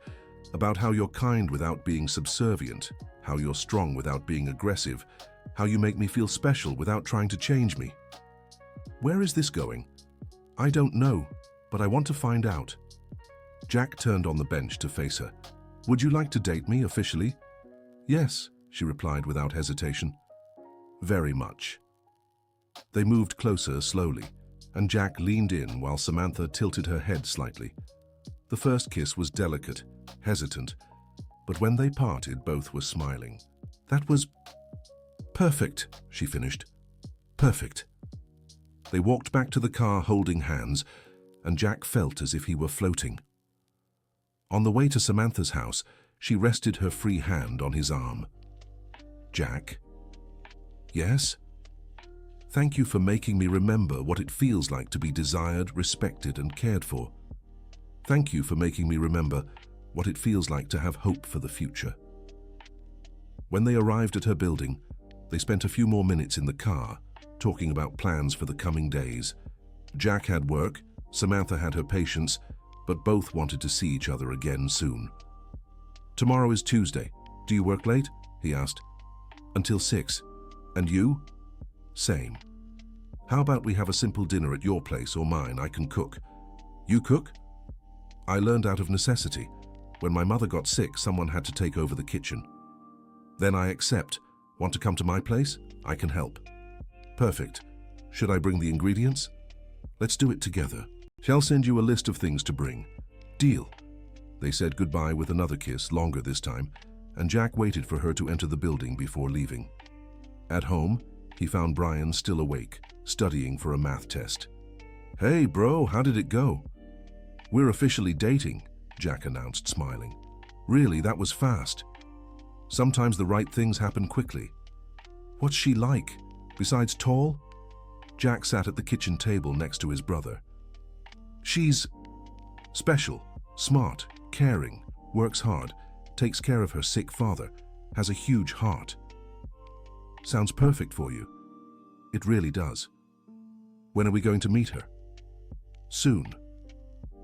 "About how you're kind without being subservient, how you're strong without being aggressive, how you make me feel special without trying to change me." "Where is this going?" "I don't know, but I want to find out." Jack turned on the bench to face her. "Would you like to date me officially?" "Yes," she replied without hesitation. "Very much." They moved closer slowly, and Jack leaned in while Samantha tilted her head slightly. The first kiss was delicate, hesitant, but when they parted, both were smiling. "That was perfect," she finished. "Perfect." They walked back to the car holding hands, and Jack felt as if he were floating. On the way to Samantha's house, she rested her free hand on his arm. "Jack?" "Yes?" "Thank you for making me remember what it feels like to be desired, respected, and cared for. Thank you for making me remember what it feels like to have hope for the future." When they arrived at her building, they spent a few more minutes in the car, talking about plans for the coming days. Jack had work, Samantha had her patients, but both wanted to see each other again soon. "Tomorrow is Tuesday. Do you work late?" he asked. "Until 6. And you?" "Same." "How about we have a simple dinner at your place or mine? I can cook." "You cook?" "I learned out of necessity. When my mother got sick, someone had to take over the kitchen." "Then I accept. Want to come to my place? I can help." "Perfect. Should I bring the ingredients?" "Let's do it together. Shall send you a list of things to bring." "Deal." They said goodbye with another kiss, longer this time, and Jack waited for her to enter the building before leaving. At home, he found Brian still awake, studying for a math test. "Hey, bro, how did it go?" "We're officially dating," Jack announced, smiling. "Really, that was fast." "Sometimes the right things happen quickly." "What's she like? Besides tall?" Jack sat at the kitchen table next to his brother. "She's special, smart, caring, works hard, takes care of her sick father, has a huge heart." "Sounds perfect for you." "It really does." "When are we going to meet her?" "Soon.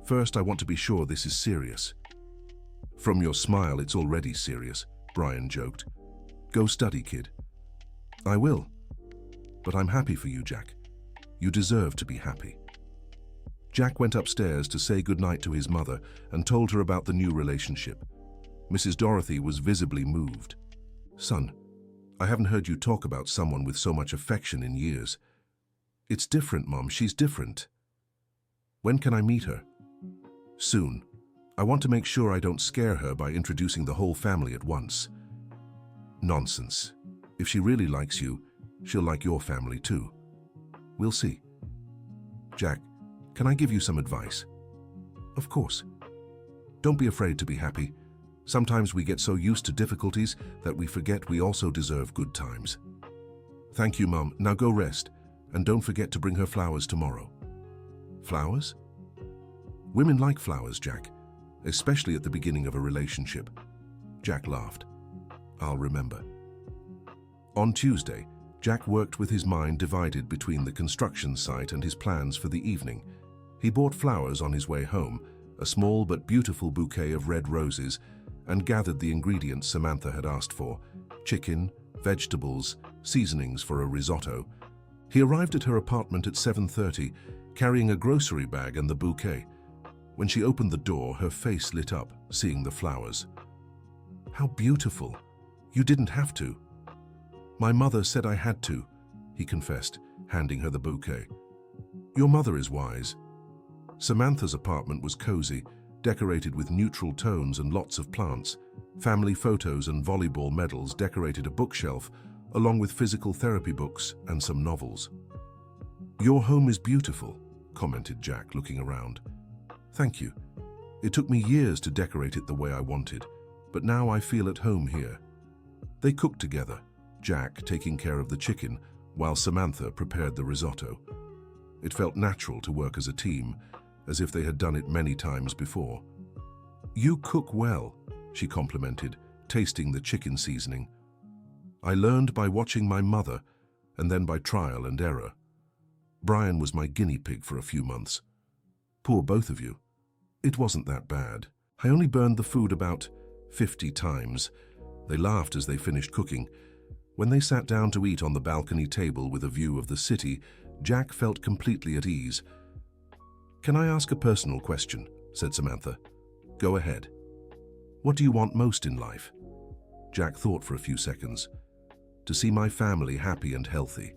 First, I want to be sure this is serious." "From your smile, it's already serious," Brian joked. "Go study, kid." "I will." But I'm happy for you, Jack. You deserve to be happy. Jack went upstairs to say goodnight to his mother and told her about the new relationship. Mrs. Dorothy was visibly moved. Son, I haven't heard you talk about someone with so much affection in years. It's different, Mom. She's different. When can I meet her? Soon. I want to make sure I don't scare her by introducing the whole family at once. Nonsense. If she really likes you, she'll like your family too. We'll see. Jack, can I give you some advice? Of course. Don't be afraid to be happy. Sometimes we get so used to difficulties that we forget we also deserve good times. Thank you, Mum. Now go rest, and don't forget to bring her flowers tomorrow. Flowers? Women like flowers, Jack, especially at the beginning of a relationship. Jack laughed. I'll remember. On Tuesday, Jack worked with his mind divided between the construction site and his plans for the evening. He bought flowers on his way home, a small but beautiful bouquet of red roses, and gathered the ingredients Samantha had asked for: chicken, vegetables, seasonings for a risotto. He arrived at her apartment at 7:30, carrying a grocery bag and the bouquet. When she opened the door, her face lit up, seeing the flowers. How beautiful! You didn't have to. My mother said I had to, he confessed, handing her the bouquet. Your mother is wise. Samantha's apartment was cozy, decorated with neutral tones and lots of plants. Family photos and volleyball medals decorated a bookshelf, along with physical therapy books and some novels. Your home is beautiful, commented Jack, looking around. Thank you. It took me years to decorate it the way I wanted, but now I feel at home here. They cooked together, Jack taking care of the chicken, while Samantha prepared the risotto. It felt natural to work as a team, as if they had done it many times before. You cook well, she complimented, tasting the chicken seasoning. I learned by watching my mother, and then by trial and error. Brian was my guinea pig for a few months. Poor both of you. It wasn't that bad. I only burned the food about 50 times. They laughed as they finished cooking. When they sat down to eat on the balcony table with a view of the city, Jack felt completely at ease. Can I ask a personal question? Said Samantha. Go ahead. What do you want most in life? Jack thought for a few seconds. To see my family happy and healthy,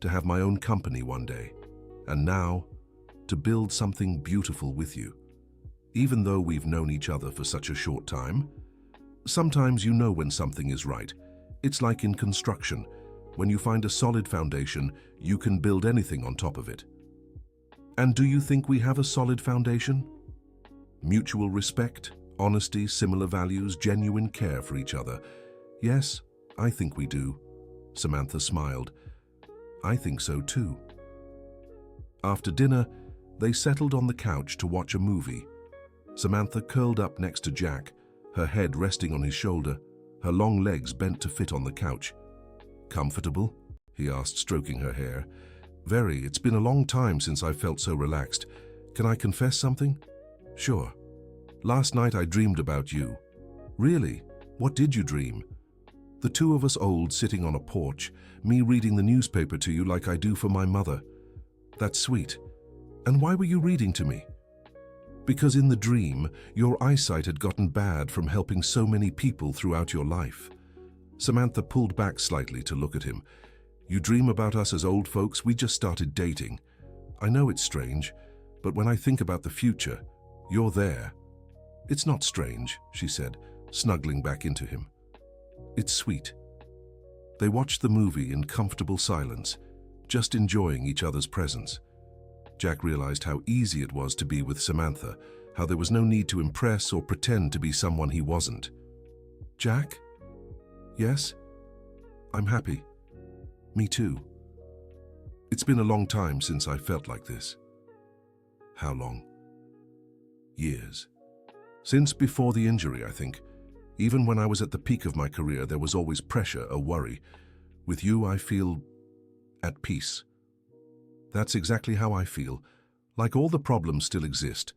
to have my own company one day, and now, to build something beautiful with you. Even though we've known each other for such a short time, sometimes you know when something is right. It's like in construction. When you find a solid foundation, you can build anything on top of it. And do you think we have a solid foundation? Mutual respect, honesty, similar values, genuine care for each other. Yes, I think we do. Samantha smiled. I think so too. After dinner, they settled on the couch to watch a movie. Samantha curled up next to Jack, her head resting on his shoulder, her long legs bent to fit on the couch. Comfortable? He asked, stroking her hair. Very. It's been a long time since I felt so relaxed. Can I confess something? Sure. Last night I dreamed about you. Really? What did you dream? The two of us old sitting on a porch, me reading the newspaper to you like I do for my mother. That's sweet. And why were you reading to me? Because in the dream, your eyesight had gotten bad from helping so many people throughout your life. Samantha pulled back slightly to look at him. You dream about us as old folks? We just started dating. I know it's strange, but when I think about the future, you're there. It's not strange, she said, snuggling back into him. It's sweet. They watched the movie in comfortable silence, just enjoying each other's presence. Jack realized how easy it was to be with Samantha, how there was no need to impress or pretend to be someone he wasn't. Jack? Yes? I'm happy. Me too. It's been a long time since I felt like this. How long? Years. Since before the injury, I think. Even when I was at the peak of my career, there was always pressure, a worry. With you, I feel at peace. That's exactly how I feel. Like all the problems still exist,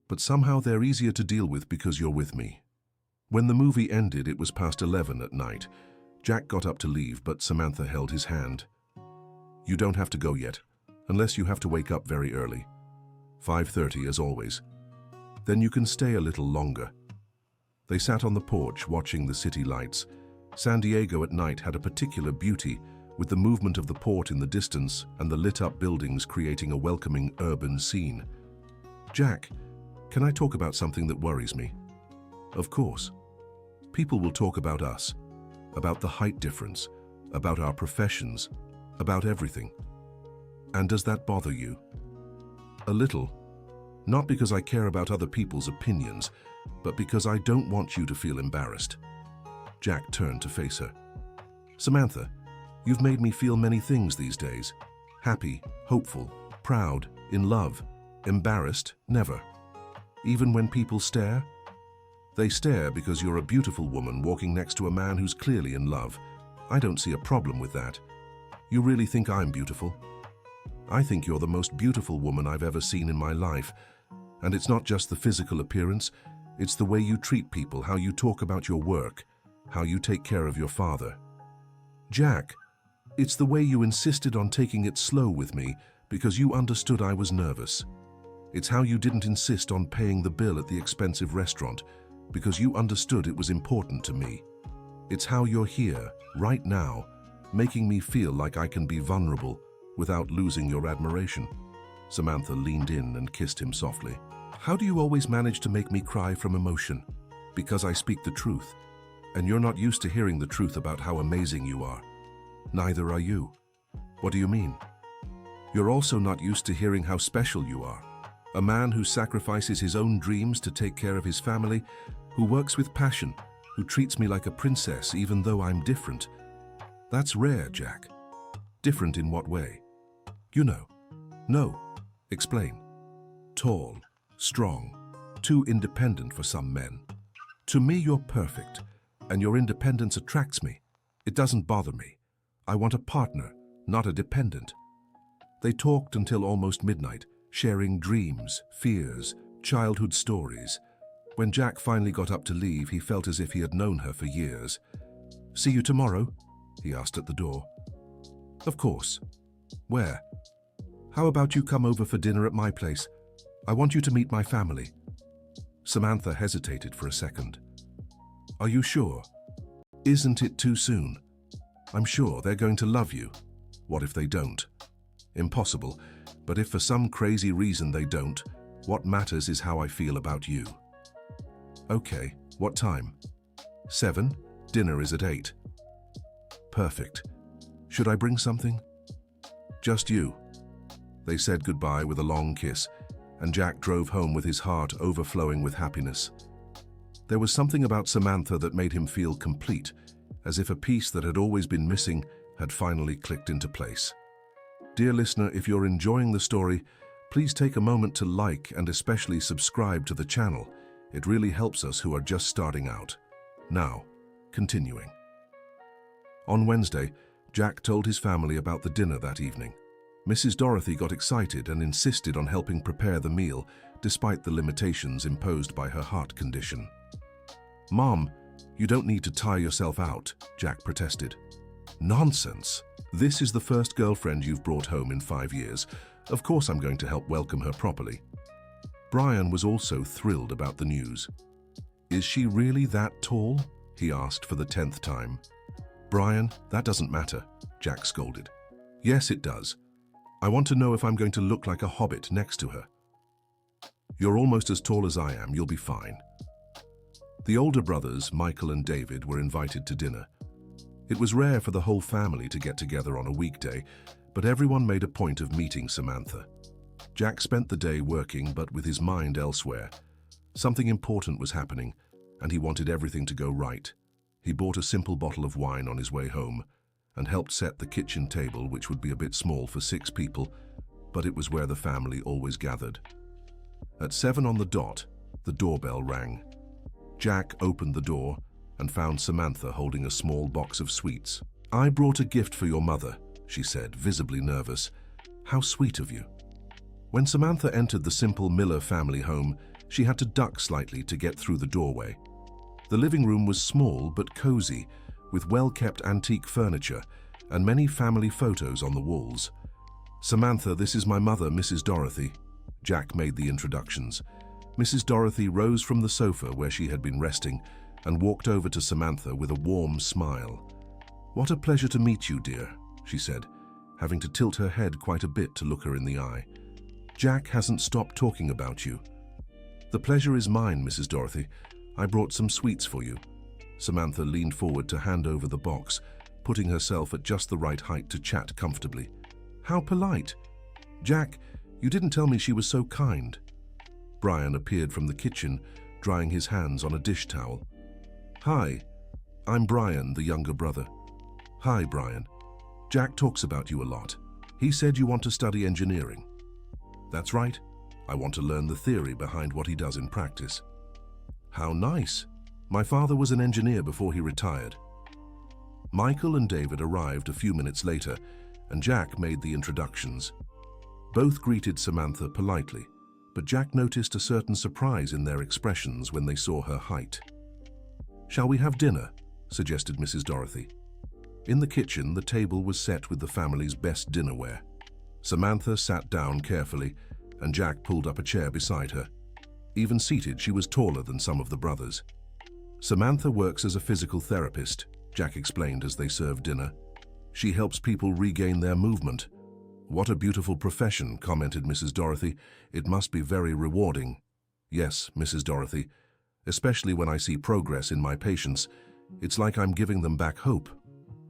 but somehow they're easier to deal with because you're with me. When the movie ended, it was past 11 at night. Jack got up to leave, but Samantha held his hand. You don't have to go yet, unless you have to wake up very early. 5:30 as always. Then you can stay a little longer. They sat on the porch watching the city lights. San Diego at night had a particular beauty, with the movement of the port in the distance and the lit-up buildings creating a welcoming urban scene. Jack, can I talk about something that worries me? Of course. People will talk about us, about the height difference, about our professions, about everything. And does that bother you? A little. Not because I care about other people's opinions, but because I don't want you to feel embarrassed. Jack turned to face her. Samantha, you've made me feel many things these days. Happy, hopeful, proud, in love, embarrassed, never. Even when people stare? They stare because you're a beautiful woman walking next to a man who's clearly in love. I don't see a problem with that. You really think I'm beautiful? I think you're the most beautiful woman I've ever seen in my life. And it's not just the physical appearance, it's the way you treat people, how you talk about your work, how you take care of your father. Jack, it's the way you insisted on taking it slow with me because you understood I was nervous. It's how you didn't insist on paying the bill at the expensive restaurant because you understood it was important to me. It's how you're here, right now, making me feel like I can be vulnerable without losing your admiration. Samantha leaned in and kissed him softly. How do you always manage to make me cry from emotion? Because I speak the truth. And you're not used to hearing the truth about how amazing you are. Neither are you. What do you mean? You're also not used to hearing how special you are. A man who sacrifices his own dreams to take care of his family, who works with passion, who treats me like a princess even though I'm different. That's rare, Jack. Different in what way? You know. No. Explain. Tall, strong, too independent for some men. To me, you're perfect, and your independence attracts me. It doesn't bother me. I want a partner, not a dependent. They talked until almost midnight, sharing dreams, fears, childhood stories. When Jack finally got up to leave, he felt as if he had known her for years. See you tomorrow? He asked at the door. Of course. Where? How about you come over for dinner at my place? I want you to meet my family. Samantha hesitated for a second. Are you sure? Isn't it too soon? I'm sure they're going to love you. What if they don't? Impossible, but if for some crazy reason they don't, what matters is how I feel about you. Okay, what time? 7? Dinner is at 8. Perfect. Should I bring something? Just you. They said goodbye with a long kiss, and Jack drove home with his heart overflowing with happiness. There was something about Samantha that made him feel complete, as if a piece that had always been missing had finally clicked into place. Dear listener, if you're enjoying the story, please take a moment to like and especially subscribe to the channel. It really helps us who are just starting out. Now, continuing. On Wednesday, Jack told his family about the dinner that evening. Mrs. Dorothy got excited and insisted on helping prepare the meal, despite the limitations imposed by her heart condition. Mom, you don't need to tire yourself out, Jack protested. Nonsense. This is the first girlfriend you've brought home in 5 years. Of course I'm going to help welcome her properly. Brian was also thrilled about the news. Is she really that tall? He asked for the 10th time. Brian, that doesn't matter, Jack scolded. Yes, it does. I want to know if I'm going to look like a hobbit next to her. You're almost as tall as I am, you'll be fine. The older brothers, Michael and David, were invited to dinner. It was rare for the whole family to get together on a weekday, but everyone made a point of meeting Samantha. Jack spent the day working, but with his mind elsewhere. Something important was happening, and he wanted everything to go right. He bought a simple bottle of wine on his way home and helped set the kitchen table, which would be a bit small for 6 people, but it was where the family always gathered. At 7 on the dot, the doorbell rang. Jack opened the door and found Samantha holding a small box of sweets. I brought a gift for your mother, she said, visibly nervous. How sweet of you. When Samantha entered the simple Miller family home, she had to duck slightly to get through the doorway. The living room was small but cozy, with well-kept antique furniture, and many family photos on the walls. "Samantha, this is my mother, Mrs. Dorothy." Jack made the introductions. Mrs. Dorothy rose from the sofa where she had been resting and walked over to Samantha with a warm smile. "What a pleasure to meet you, dear," she said, having to tilt her head quite a bit to look her in the eye. "Jack hasn't stopped talking about you." "The pleasure is mine, Mrs. Dorothy. I brought some sweets for you." Samantha leaned forward to hand over the box, putting herself at just the right height to chat comfortably. "How polite. Jack, you didn't tell me she was so kind." Brian appeared from the kitchen, drying his hands on a dish towel. "Hi, I'm Brian, the younger brother." "Hi, Brian. Jack talks about you a lot. He said you want to study engineering." "That's right. I want to learn the theory behind what he does in practice." "How nice. My father was an engineer before he retired." Michael and David arrived a few minutes later, and Jack made the introductions. Both greeted Samantha politely, but Jack noticed a certain surprise in their expressions when they saw her height. "Shall we have dinner?" suggested Mrs. Dorothy. In the kitchen, the table was set with the family's best dinnerware. Samantha sat down carefully, and Jack pulled up a chair beside her. Even seated, she was taller than some of the brothers. "Samantha works as a physical therapist," Jack explained as they served dinner. "She helps people regain their movement." "What a beautiful profession," commented Mrs. Dorothy. "It must be very rewarding." "Yes, Mrs. Dorothy, especially when I see progress in my patients. It's like I'm giving them back hope."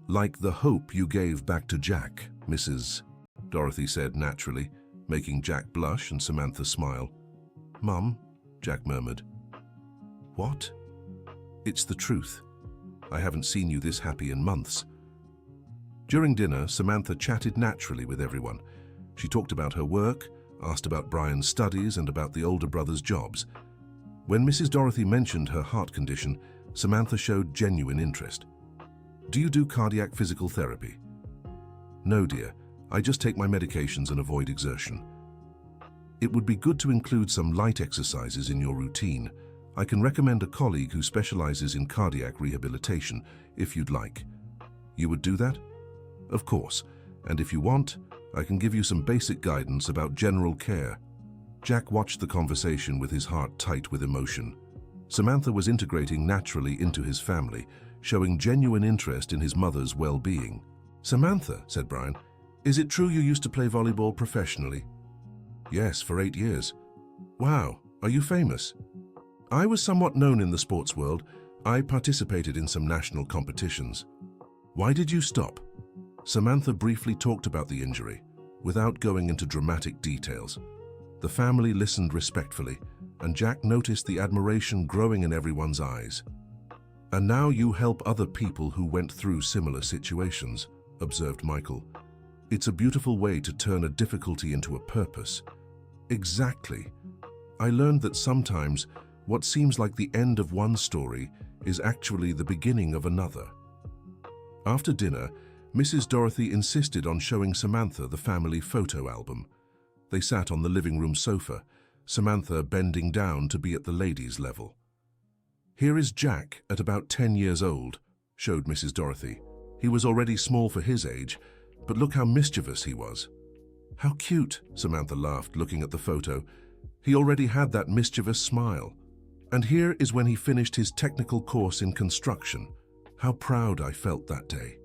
"Like the hope you gave back to Jack, Mrs. Dorothy said naturally, making Jack blush and Samantha smile. "Mum," Jack murmured. "What?" "It's the truth. I haven't seen you this happy in months." During dinner, Samantha chatted naturally with everyone. She talked about her work, asked about Brian's studies, and about the older brother's jobs. When Mrs. Dorothy mentioned her heart condition, Samantha showed genuine interest. "Do you do cardiac physical therapy?" "No, dear. I just take my medications and avoid exertion." "It would be good to include some light exercises in your routine. I can recommend a colleague who specializes in cardiac rehabilitation, if you'd like." "You would do that?" "Of course. And if you want, I can give you some basic guidance about general care." Jack watched the conversation with his heart tight with emotion. Samantha was integrating naturally into his family, showing genuine interest in his mother's well-being. "Samantha," said Brian, "is it true you used to play volleyball professionally?" "Yes, for 8 years." "Wow, are you famous?" "I was somewhat known in the sports world. I participated in some national competitions." "Why did you stop?" Samantha briefly talked about the injury, without going into dramatic details. The family listened respectfully, and Jack noticed the admiration growing in everyone's eyes. "And now you help other people who went through similar situations," observed Michael. "It's a beautiful way to turn a difficulty into a purpose." "Exactly. I learned that sometimes what seems like the end of one story is actually the beginning of another." After dinner, Mrs. Dorothy insisted on showing Samantha the family photo album. They sat on the living room sofa, Samantha bending down to be at the ladies' level. "Here is Jack at about 10 years old," showed Mrs. Dorothy. "He was already small for his age, but look how mischievous he was." "How cute," Samantha laughed, looking at the photo. "He already had that mischievous smile. And here is when he finished his technical course in construction. How proud I felt that day.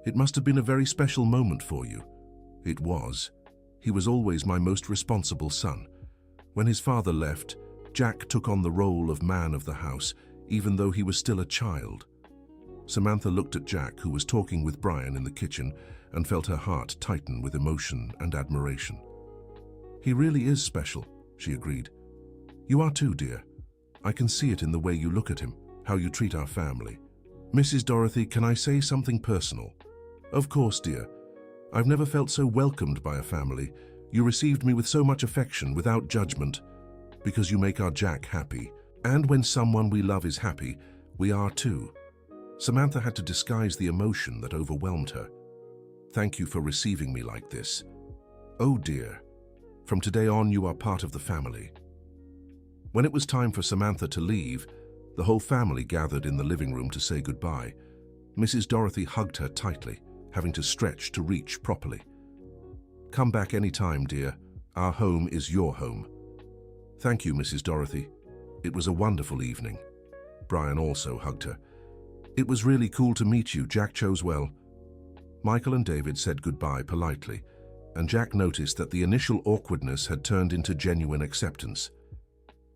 It must have been a very special moment for you." "It was. He was always my most responsible son. When his father left, Jack took on the role of man of the house, even though he was still a child." Samantha looked at Jack, who was talking with Brian in the kitchen, and felt her heart tighten with emotion and admiration. "He really is special," she agreed. "You are too, dear. I can see it in the way you look at him, how you treat our family." "Mrs. Dorothy, can I say something personal?" "Of course, dear. I've never felt so welcomed by a family. You received me with so much affection, without judgment, because you make our Jack happy. And when someone we love is happy, we are too." Samantha had to disguise the emotion that overwhelmed her. "Thank you for receiving me like this." "Oh dear. From today on, you are part of the family." When it was time for Samantha to leave, the whole family gathered in the living room to say goodbye. Mrs. Dorothy hugged her tightly, having to stretch to reach properly. Come back any time, dear. Our home is your home. Thank you, Mrs. Dorothy. It was a wonderful evening. Brian also hugged her. It was really cool to meet you. Jack chose well. Michael and David said goodbye politely, and Jack noticed that the initial awkwardness had turned into genuine acceptance.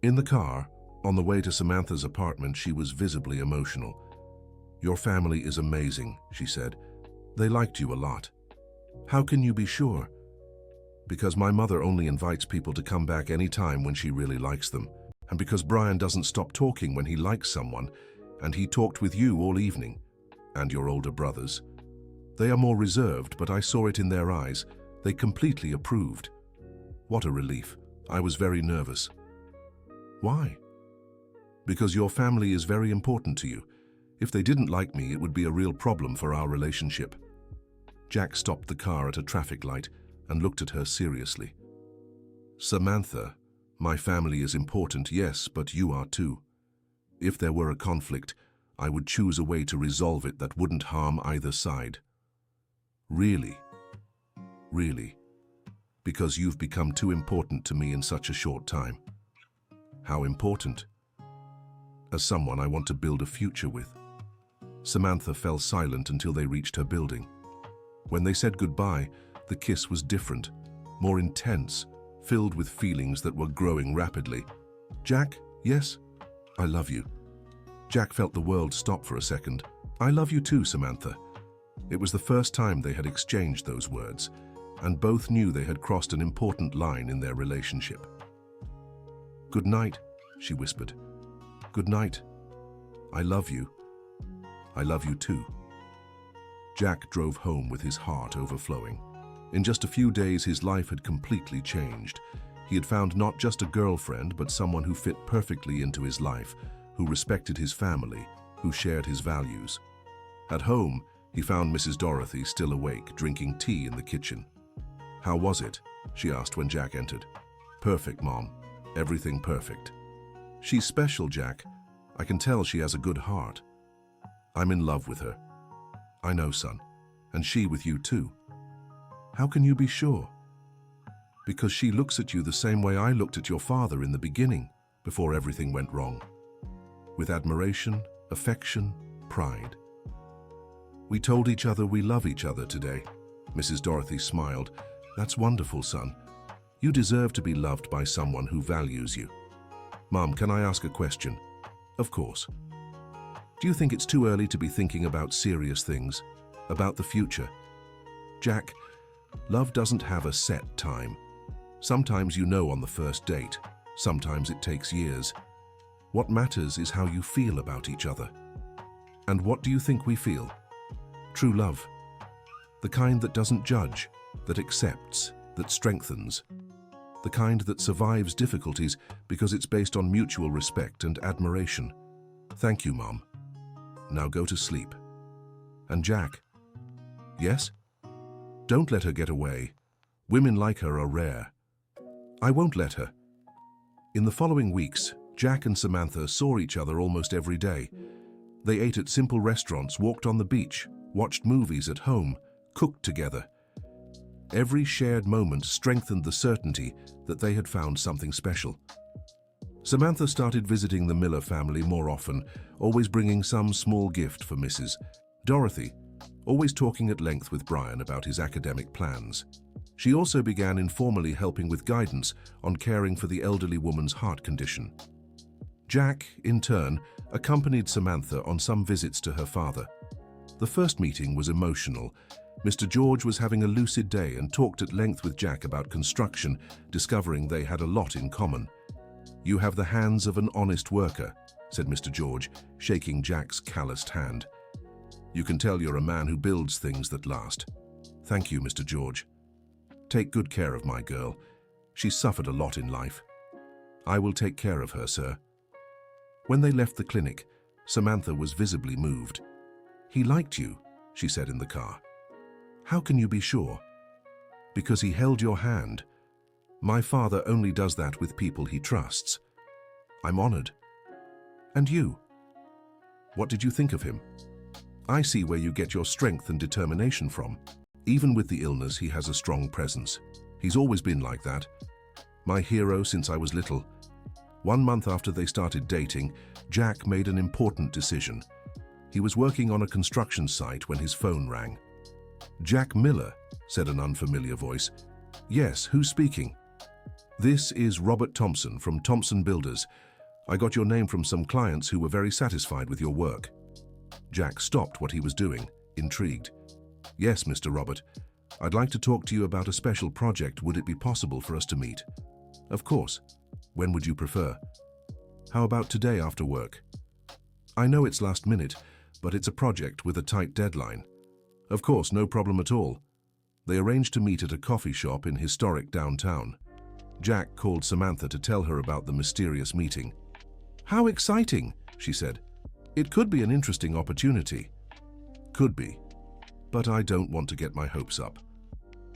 In the car, on the way to Samantha's apartment, she was visibly emotional. Your family is amazing, she said. They liked you a lot. How can you be sure? Because my mother only invites people to come back any time when she really likes them, and because Brian doesn't stop talking when he likes someone, and he talked with you all evening, and your older brothers. They are more reserved, but I saw it in their eyes. They completely approved. What a relief. I was very nervous. Why? Because your family is very important to you. If they didn't like me, it would be a real problem for our relationship. Jack stopped the car at a traffic light and looked at her seriously. Samantha, my family is important, yes, but you are too. If there were a conflict, I would choose a way to resolve it that wouldn't harm either side. Really? Really? Because you've become too important to me in such a short time. How important? As someone I want to build a future with. Samantha fell silent until they reached her building. When they said goodbye, the kiss was different, more intense, filled with feelings that were growing rapidly. Jack, yes? I love you. Jack felt the world stop for a second. I love you too, Samantha. It was the first time they had exchanged those words, and both knew they had crossed an important line in their relationship. Good night, she whispered. Good night. I love you. I love you too. Jack drove home with his heart overflowing. In just a few days, his life had completely changed. He had found not just a girlfriend, but someone who fit perfectly into his life, who respected his family, who shared his values. At home, he found Mrs. Dorothy still awake, drinking tea in the kitchen. How was it? She asked when Jack entered. Perfect, Mom. Everything perfect. She's special, Jack. I can tell she has a good heart. I'm in love with her. I know, son. And she with you too. How can you be sure? Because she looks at you the same way I looked at your father in the beginning, before everything went wrong. With admiration, affection, pride. We told each other we love each other today. Mrs. Dorothy smiled. That's wonderful, son. You deserve to be loved by someone who values you. Mom, can I ask a question? Of course. Do you think it's too early to be thinking about serious things, about the future? Jack, love doesn't have a set time. Sometimes you know on the first date. Sometimes it takes years. What matters is how you feel about each other. And what do you think we feel? True love. The kind that doesn't judge, that accepts, that strengthens. The kind that survives difficulties because it's based on mutual respect and admiration. Thank you, Mom. Now go to sleep. And Jack? Yes? Don't let her get away. Women like her are rare. I won't let her. In the following weeks, Jack and Samantha saw each other almost every day. They ate at simple restaurants, walked on the beach, watched movies at home, cooked together. Every shared moment strengthened the certainty that they had found something special. Samantha started visiting the Miller family more often, always bringing some small gift for Mrs. Dorothy, always talking at length with Brian about his academic plans. She also began informally helping with guidance on caring for the elderly woman's heart condition. Jack, in turn, accompanied Samantha on some visits to her father. The first meeting was emotional. Mr. George was having a lucid day and talked at length with Jack about construction, discovering they had a lot in common. You have the hands of an honest worker, said Mr. George, shaking Jack's calloused hand. You can tell you're a man who builds things that last. Thank you, Mr. George. Take good care of my girl. She's suffered a lot in life. I will take care of her, sir. When they left the clinic, Samantha was visibly moved. He liked you, she said in the car. How can you be sure? Because he held your hand. My father only does that with people he trusts. I'm honored. And you? What did you think of him? I see where you get your strength and determination from. Even with the illness, he has a strong presence. He's always been like that. My hero since I was little. 1 month after they started dating, Jack made an important decision. He was working on a construction site when his phone rang. "Jack Miller," said an unfamiliar voice. "Yes, who's speaking?" "This is Robert Thompson from Thompson Builders. I got your name from some clients who were very satisfied with your work." Jack stopped what he was doing, intrigued. "Yes, Mr. Robert. I'd like to talk to you about a special project. Would it be possible for us to meet?" "Of course. When would you prefer?" "How about today after work?" "I know it's last minute, but it's a project with a tight deadline." "Of course, no problem at all." They arranged to meet at a coffee shop in historic downtown. Jack called Samantha to tell her about the mysterious meeting. "How exciting," she said. "It could be an interesting opportunity." "Could be. But I don't want to get my hopes up.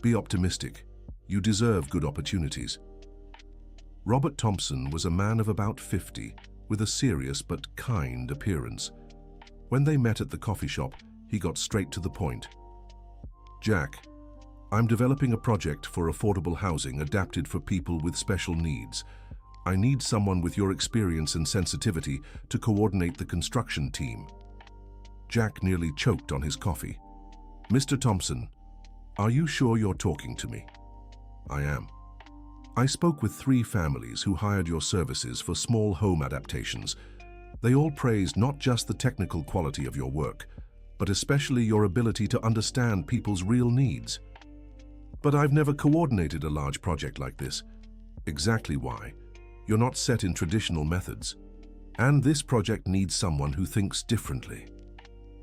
Be optimistic. You deserve good opportunities." Robert Thompson was a man of about 50, with a serious but kind appearance. When they met at the coffee shop, he got straight to the point. "Jack, I'm developing a project for affordable housing adapted for people with special needs. I need someone with your experience and sensitivity to coordinate the construction team." Jack nearly choked on his coffee. "Mr. Thompson, are you sure you're talking to me?" "I am. I spoke with 3 families who hired your services for small home adaptations. They all praised not just the technical quality of your work, but especially your ability to understand people's real needs." "But I've never coordinated a large project like this." "Exactly why. You're not set in traditional methods. And this project needs someone who thinks differently."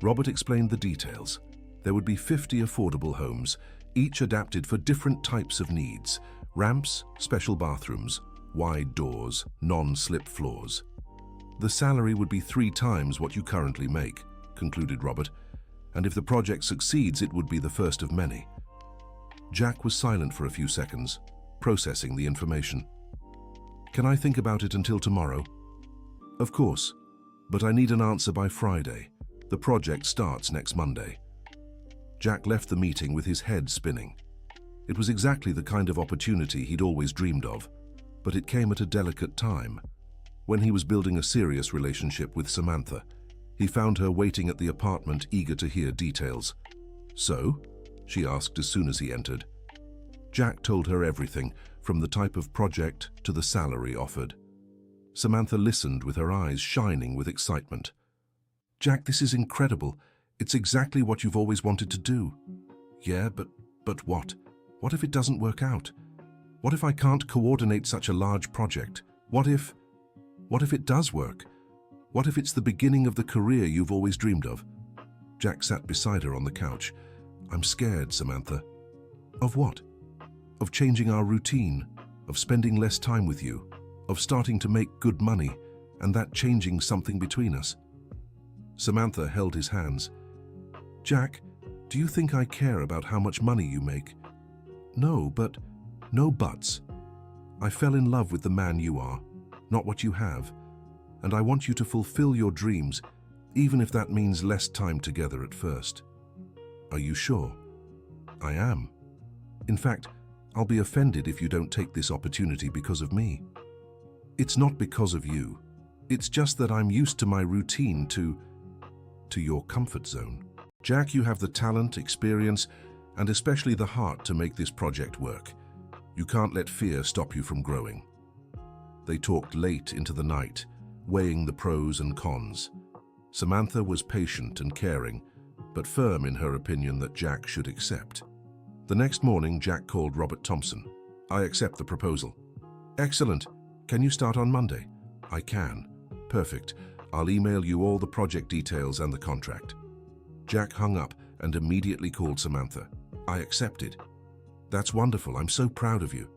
Robert explained the details. There would be 50 affordable homes, each adapted for different types of needs: ramps, special bathrooms, wide doors, non-slip floors. "The salary would be 3 times what you currently make," concluded Robert, "and if the project succeeds, it would be the first of many." Jack was silent for a few seconds, processing the information. "Can I think about it until tomorrow?" "Of course, but I need an answer by Friday. The project starts next Monday." Jack left the meeting with his head spinning. It was exactly the kind of opportunity he'd always dreamed of, but it came at a delicate time. When he was building a serious relationship with Samantha, he found her waiting at the apartment, eager to hear details. "So?" she asked as soon as he entered. Jack told her everything, from the type of project to the salary offered. Samantha listened with her eyes shining with excitement. "Jack, this is incredible. It's exactly what you've always wanted to do." "Yeah, but what? What if it doesn't work out? What if I can't coordinate such a large project? What if it does work? What if it's the beginning of the career you've always dreamed of?" Jack sat beside her on the couch. "I'm scared, Samantha." "Of what?" "Of changing our routine, of spending less time with you, of starting to make good money, and that changing something between us." Samantha held his hands. "Jack, do you think I care about how much money you make?" "No, but..." "No buts. I fell in love with the man you are, not what you have, and I want you to fulfill your dreams, even if that means less time together at first." "Are you sure?" "I am. In fact, I'll be offended if you don't take this opportunity because of me." "It's not because of you. It's just that I'm used to my routine, to your comfort zone. Jack, you have the talent, experience, and especially the heart to make this project work. You can't let fear stop you from growing." They talked late into the night, weighing the pros and cons. Samantha was patient and caring, but firm in her opinion that Jack should accept. The next morning, Jack called Robert Thompson. "I accept the proposal." "Excellent. Can you start on Monday?" "I can." "Perfect. I'll email you all the project details and the contract." Jack hung up and immediately called Samantha. "I accepted." "That's wonderful. I'm so proud of you."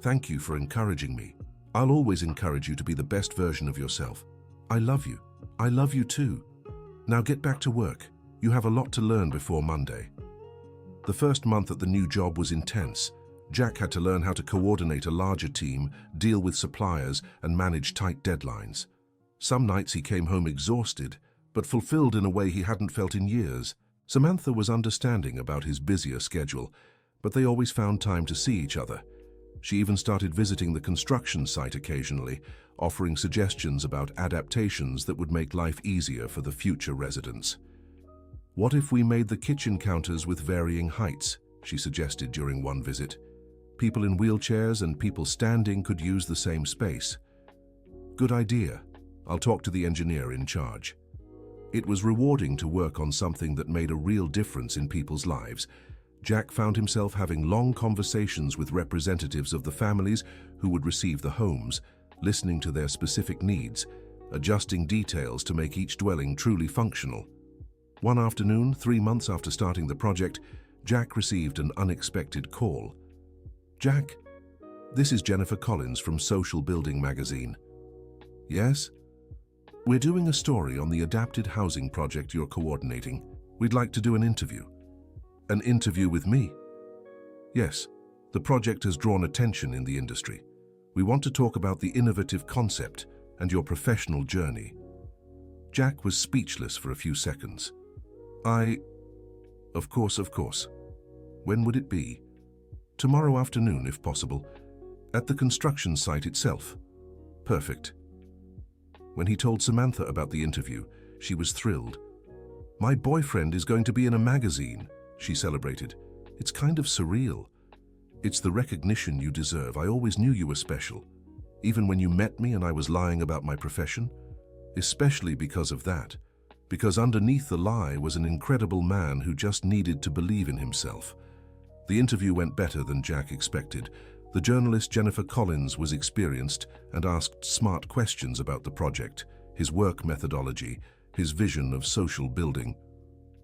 "Thank you for encouraging me. I'll always encourage you to be the best version of yourself." "I love you." "I love you too. Now get back to work. You have a lot to learn before Monday." The first month at the new job was intense. Jack had to learn how to coordinate a larger team, deal with suppliers, and manage tight deadlines. Some nights he came home exhausted, but fulfilled in a way he hadn't felt in years. Samantha was understanding about his busier schedule, but they always found time to see each other. She even started visiting the construction site occasionally, offering suggestions about adaptations that would make life easier for the future residents. "What if we made the kitchen counters with varying heights?" she suggested during one visit. "People in wheelchairs and people standing could use the same space." "Good idea. I'll talk to the engineer in charge." It was rewarding to work on something that made a real difference in people's lives. Jack found himself having long conversations with representatives of the families who would receive the homes, listening to their specific needs, adjusting details to make each dwelling truly functional. One afternoon, 3 months after starting the project, Jack received an unexpected call. "Jack, this is Jennifer Collins from Social Building magazine." "Yes?" "We're doing a story on the adapted housing project you're coordinating. We'd like to do an interview." "An interview with me?" "Yes. The project has drawn attention in the industry. We want to talk about the innovative concept and your professional journey." Jack was speechless for a few seconds. Of course. When would it be?" "Tomorrow afternoon, if possible. At the construction site itself." "Perfect." When he told Samantha about the interview, she was thrilled. "My boyfriend is going to be in a magazine," she celebrated. "It's kind of surreal." "It's the recognition you deserve. I always knew you were special. Even when you met me and I was lying about my profession. Especially because of that. Because underneath the lie was an incredible man who just needed to believe in himself." The interview went better than Jack expected. The journalist Jennifer Collins was experienced and asked smart questions about the project, his work methodology, his vision of social building.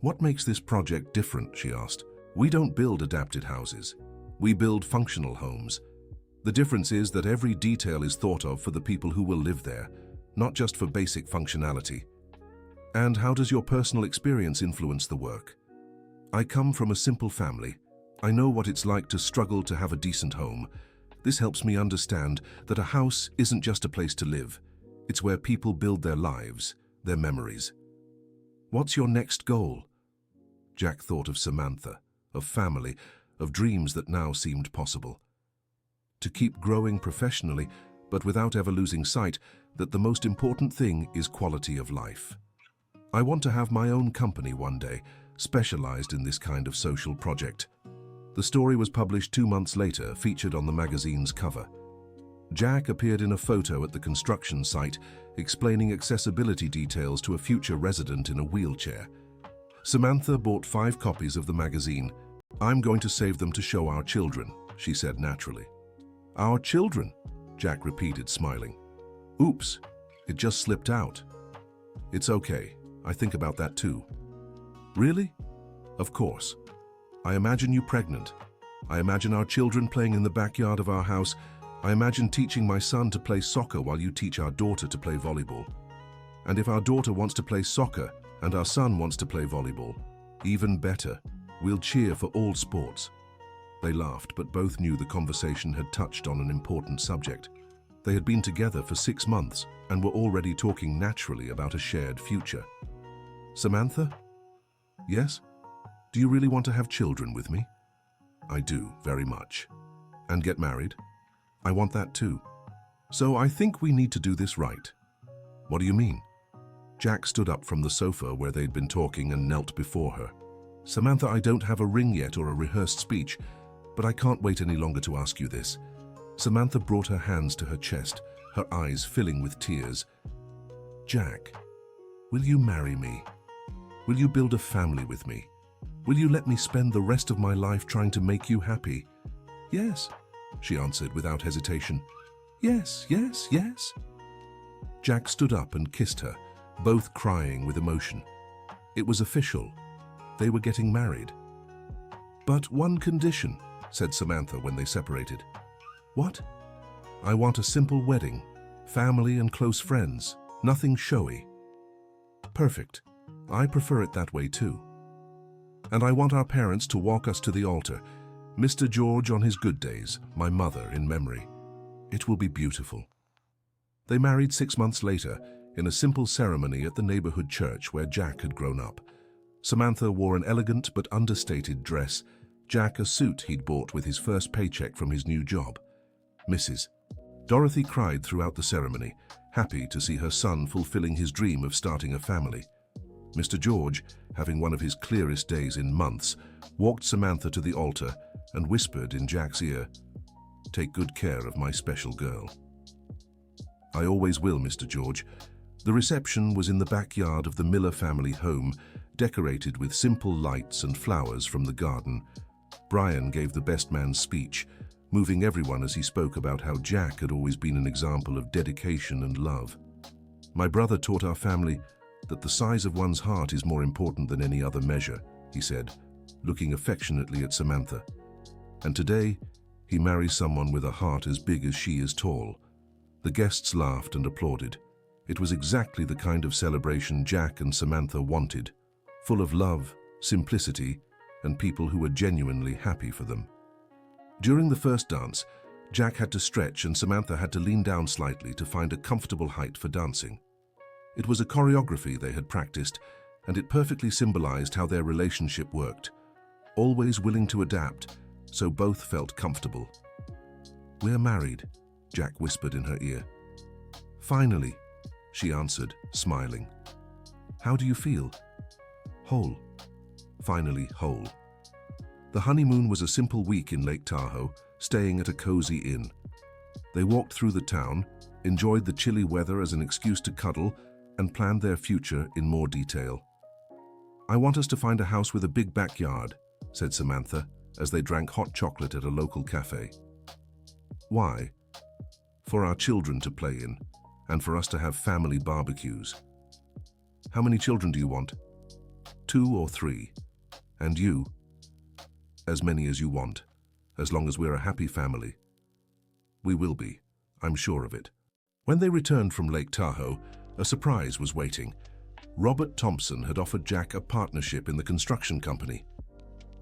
"What makes this project different?" she asked. "We don't build adapted houses. We build functional homes. The difference is that every detail is thought of for the people who will live there, not just for basic functionality." "And how does your personal experience influence the work?" "I come from a simple family. I know what it's like to struggle to have a decent home. This helps me understand that a house isn't just a place to live. It's where people build their lives, their memories." "What's your next goal?" Jack thought of Samantha, of family, of dreams that now seemed possible. To keep growing professionally, but without ever losing sight that the most important thing is quality of life. "I want to have my own company one day, specialized in this kind of social project." The story was published 2 months later, featured on the magazine's cover. Jack appeared in a photo at the construction site, explaining accessibility details to a future resident in a wheelchair. Samantha bought 5 copies of the magazine. "I'm going to save them to show our children," she said naturally. "Our children?" Jack repeated, smiling. "Oops, it just slipped out." "It's okay. I think about that too." "Really?" "Of course. I imagine you pregnant. I imagine our children playing in the backyard of our house. I imagine teaching my son to play soccer while you teach our daughter to play volleyball. And if our daughter wants to play soccer and our son wants to play volleyball, even better, we'll cheer for all sports." They laughed, but both knew the conversation had touched on an important subject. They had been together for 6 months and were already talking naturally about a shared future. "Samantha?" "Yes? Do you really want to have children with me?" "I do, very much." "And get married?" "I want that too. So I think we need to do this right." "What do you mean?" Jack stood up from the sofa where they'd been talking and knelt before her. "Samantha, I don't have a ring yet or a rehearsed speech, but I can't wait any longer to ask you this." Samantha brought her hands to her chest, her eyes filling with tears. "Jack, will you marry me? Will you build a family with me? Will you let me spend the rest of my life trying to make you happy?" "Yes," she answered without hesitation. "Yes, yes, yes." Jack stood up and kissed her, both crying with emotion. It was official. They were getting married. "But one condition," said Samantha when they separated. "What?" "I want a simple wedding, family and close friends, nothing showy." "Perfect. I prefer it that way too. And I want our parents to walk us to the altar, Mr. George on his good days, my mother in memory. It will be beautiful." They married 6 months later, in a simple ceremony at the neighborhood church where Jack had grown up. Samantha wore an elegant but understated dress, Jack a suit he'd bought with his first paycheck from his new job. Mrs. Dorothy cried throughout the ceremony, happy to see her son fulfilling his dream of starting a family. Mr. George, having one of his clearest days in months, walked Samantha to the altar and whispered in Jack's ear, "Take good care of my special girl." "I always will, Mr. George." The reception was in the backyard of the Miller family home, decorated with simple lights and flowers from the garden. Brian gave the best man's speech, moving everyone as he spoke about how Jack had always been an example of dedication and love. "My brother taught our family that the size of one's heart is more important than any other measure," he said, looking affectionately at Samantha. "And today, he marries someone with a heart as big as she is tall." The guests laughed and applauded. It was exactly the kind of celebration Jack and Samantha wanted, full of love, simplicity, and people who were genuinely happy for them. During the first dance, Jack had to stretch and Samantha had to lean down slightly to find a comfortable height for dancing. It was a choreography they had practiced, and it perfectly symbolized how their relationship worked, always willing to adapt, so both felt comfortable. "We're married," Jack whispered in her ear. "Finally," she answered, smiling. "How do you feel?" "Whole." Finally whole. The honeymoon was a simple week in Lake Tahoe, staying at a cozy inn. They walked through the town, enjoyed the chilly weather as an excuse to cuddle, and planned their future in more detail. "I want us to find a house with a big backyard," said Samantha, as they drank hot chocolate at a local cafe. "Why?" "For our children to play in, and for us to have family barbecues." "How many children do you want?" "2 or 3. "And you?" "As many as you want, as long as we're a happy family." "We will be, I'm sure of it." When they returned from Lake Tahoe, a surprise was waiting. Robert Thompson had offered Jack a partnership in the construction company.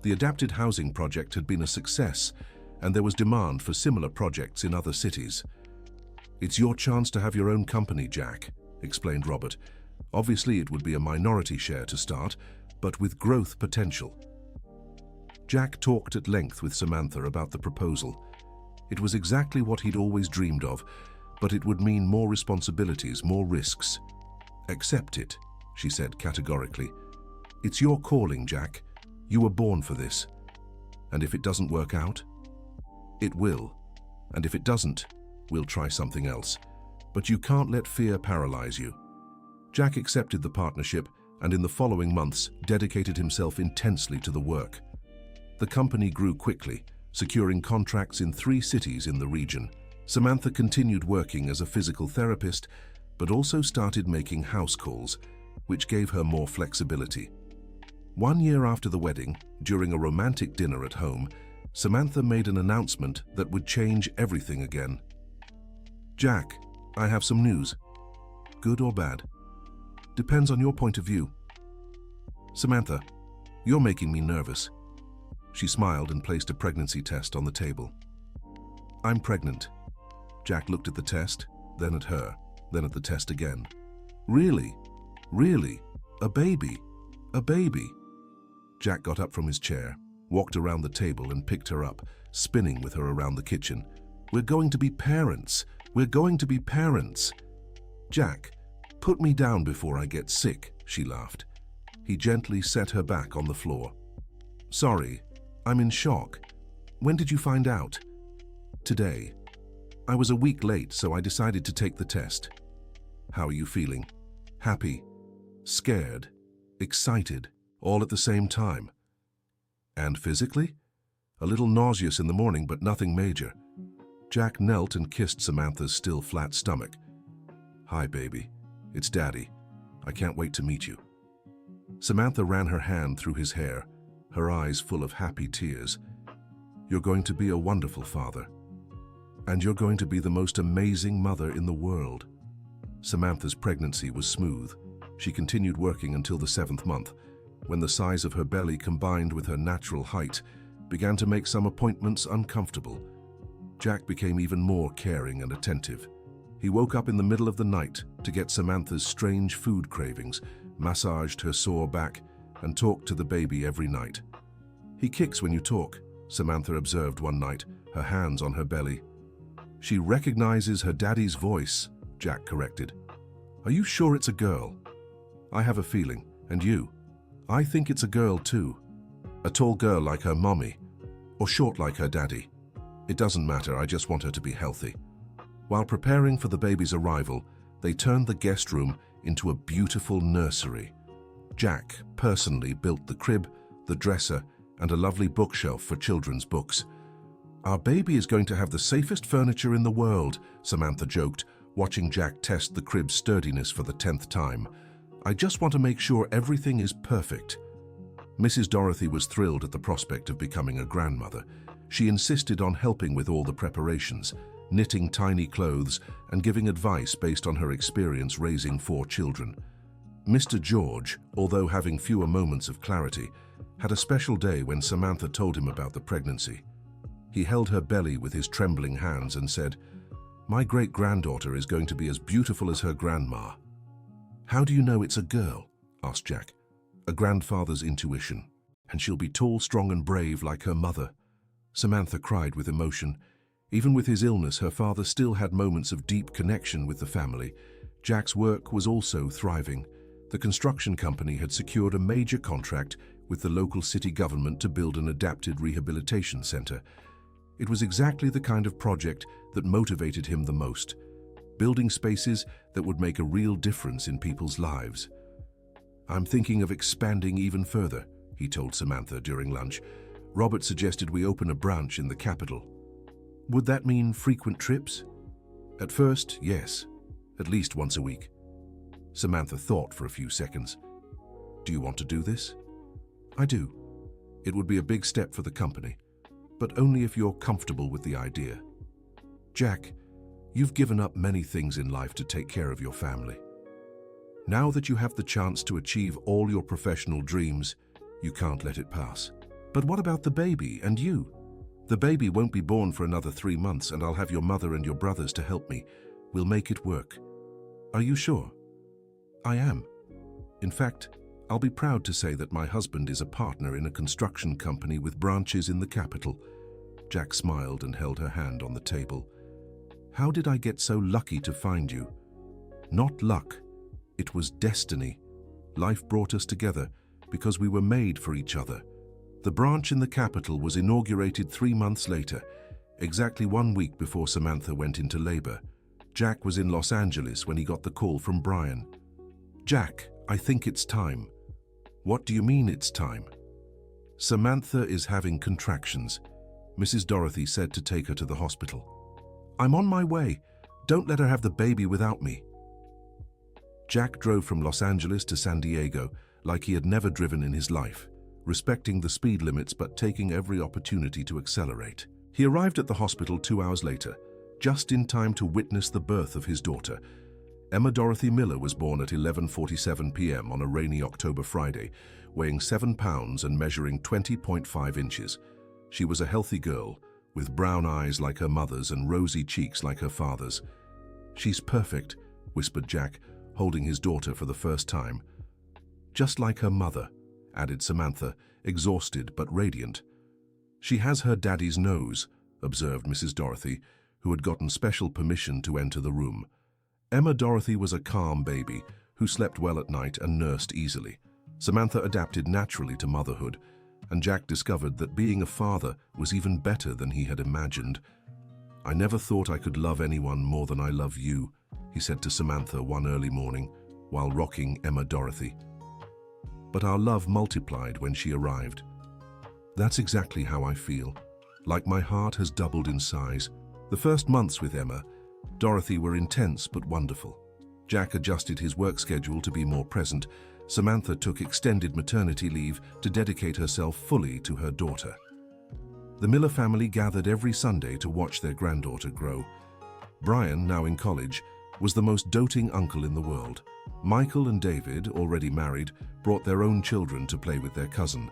The adapted housing project had been a success, and there was demand for similar projects in other cities. "It's your chance to have your own company, Jack," explained Robert. "Obviously, it would be a minority share to start, but with growth potential." Jack talked at length with Samantha about the proposal. It was exactly what he'd always dreamed of, but it would mean more responsibilities, more risks. "Accept it," she said categorically. "It's your calling, Jack. You were born for this. And if it doesn't work out, it will. And if it doesn't, we'll try something else. But you can't let fear paralyze you." Jack accepted the partnership and in the following months dedicated himself intensely to the work. The company grew quickly, securing contracts in 3 cities in the region. Samantha continued working as a physical therapist, but also started making house calls, which gave her more flexibility. 1 year after the wedding, during a romantic dinner at home, Samantha made an announcement that would change everything again. "Jack, I have some news. Good or bad? Depends on your point of view." "Samantha, you're making me nervous." She smiled and placed a pregnancy test on the table. "I'm pregnant." Jack looked at the test, then at her, then at the test again. "Really? Really? A baby? A baby?" Jack got up from his chair, walked around the table and picked her up, spinning with her around the kitchen. "We're going to be parents. We're going to be parents." "Jack, put me down before I get sick," she laughed. He gently set her back on the floor. "Sorry, I'm in shock. When did you find out?" "Today. I was a week late, so I decided to take the test." "How are you feeling?" "Happy, scared, excited, all at the same time." "And physically?" "A little nauseous in the morning, but nothing major." Jack knelt and kissed Samantha's still flat stomach. "Hi, baby. It's Daddy. I can't wait to meet you." Samantha ran her hand through his hair, her eyes full of happy tears. "You're going to be a wonderful father. And you're going to be the most amazing mother in the world." Samantha's pregnancy was smooth. She continued working until the 7th month, when the size of her belly combined with her natural height began to make some appointments uncomfortable. Jack became even more caring and attentive. He woke up in the middle of the night to get Samantha's strange food cravings, massaged her sore back, and talked to the baby every night. "He kicks when you talk," Samantha observed one night, her hands on her belly. "She recognizes her daddy's voice," Jack corrected. "Are you sure it's a girl?" "I have a feeling. And you?" "I think it's a girl too. A tall girl like her mommy, or short like her daddy. It doesn't matter, I just want her to be healthy." While preparing for the baby's arrival, they turned the guest room into a beautiful nursery. Jack personally built the crib, the dresser, and a lovely bookshelf for children's books. "Our baby is going to have the safest furniture in the world," Samantha joked, watching Jack test the crib's sturdiness for the 10th time. "I just want to make sure everything is perfect." Mrs. Dorothy was thrilled at the prospect of becoming a grandmother. She insisted on helping with all the preparations, knitting tiny clothes and giving advice based on her experience raising 4 children. Mr. George, although having fewer moments of clarity, had a special day when Samantha told him about the pregnancy. He held her belly with his trembling hands and said, "My great-granddaughter is going to be as beautiful as her grandma." "How do you know it's a girl?" asked Jack. "A grandfather's intuition. And she'll be tall, strong, and brave like her mother." Samantha cried with emotion. Even with his illness, her father still had moments of deep connection with the family. Jack's work was also thriving. The construction company had secured a major contract with the local city government to build an adapted rehabilitation center. It was exactly the kind of project that motivated him the most, building spaces that would make a real difference in people's lives. "I'm thinking of expanding even further," he told Samantha during lunch. "Robert suggested we open a branch in the capital." "Would that mean frequent trips?" "At first, yes. At least once a week." Samantha thought for a few seconds. "Do you want to do this?" "I do. It would be a big step for the company, but only if you're comfortable with the idea." "Jack, you've given up many things in life to take care of your family. Now that you have the chance to achieve all your professional dreams, you can't let it pass." "But what about the baby and you?" "The baby won't be born for another 3 months, and I'll have your mother and your brothers to help me. We'll make it work." "Are you sure?" "I am. In fact, I'll be proud to say that my husband is a partner in a construction company with branches in the capital." Jack smiled and held her hand on the table. "How did I get so lucky to find you?" "Not luck. It was destiny. Life brought us together because we were made for each other." The branch in the capital was inaugurated 3 months later, exactly 1 week before Samantha went into labor. Jack was in Los Angeles when he got the call from Brian. "Jack, I think it's time." "What do you mean it's time?" "Samantha is having contractions. Mrs. Dorothy said to take her to the hospital." "I'm on my way. Don't let her have the baby without me." Jack drove from Los Angeles to San Diego like he had never driven in his life, respecting the speed limits but taking every opportunity to accelerate. He arrived at the hospital 2 hours later, just in time to witness the birth of his daughter. Emma Dorothy Miller was born at 11:47 p.m. on a rainy October Friday, weighing 7 pounds and measuring 20.5 inches. She was a healthy girl, with brown eyes like her mother's and rosy cheeks like her father's. "She's perfect," whispered Jack, holding his daughter for the first time. "Just like her mother," added Samantha, exhausted but radiant. "She has her daddy's nose," observed Mrs. Dorothy, who had gotten special permission to enter the room. Emma Dorothy was a calm baby who slept well at night and nursed easily. Samantha adapted naturally to motherhood, and Jack discovered that being a father was even better than he had imagined. "I never thought I could love anyone more than I love you," he said to Samantha one early morning while rocking Emma Dorothy. But our love multiplied when she arrived. "That's exactly how I feel, like my heart has doubled in size." The first months with Emma Dorothy were intense but wonderful. Jack adjusted his work schedule to be more present. Samantha took extended maternity leave to dedicate herself fully to her daughter. The Miller family gathered every Sunday to watch their granddaughter grow. Brian, now in college, was the most doting uncle in the world. Michael and David, already married, brought their own children to play with their cousin.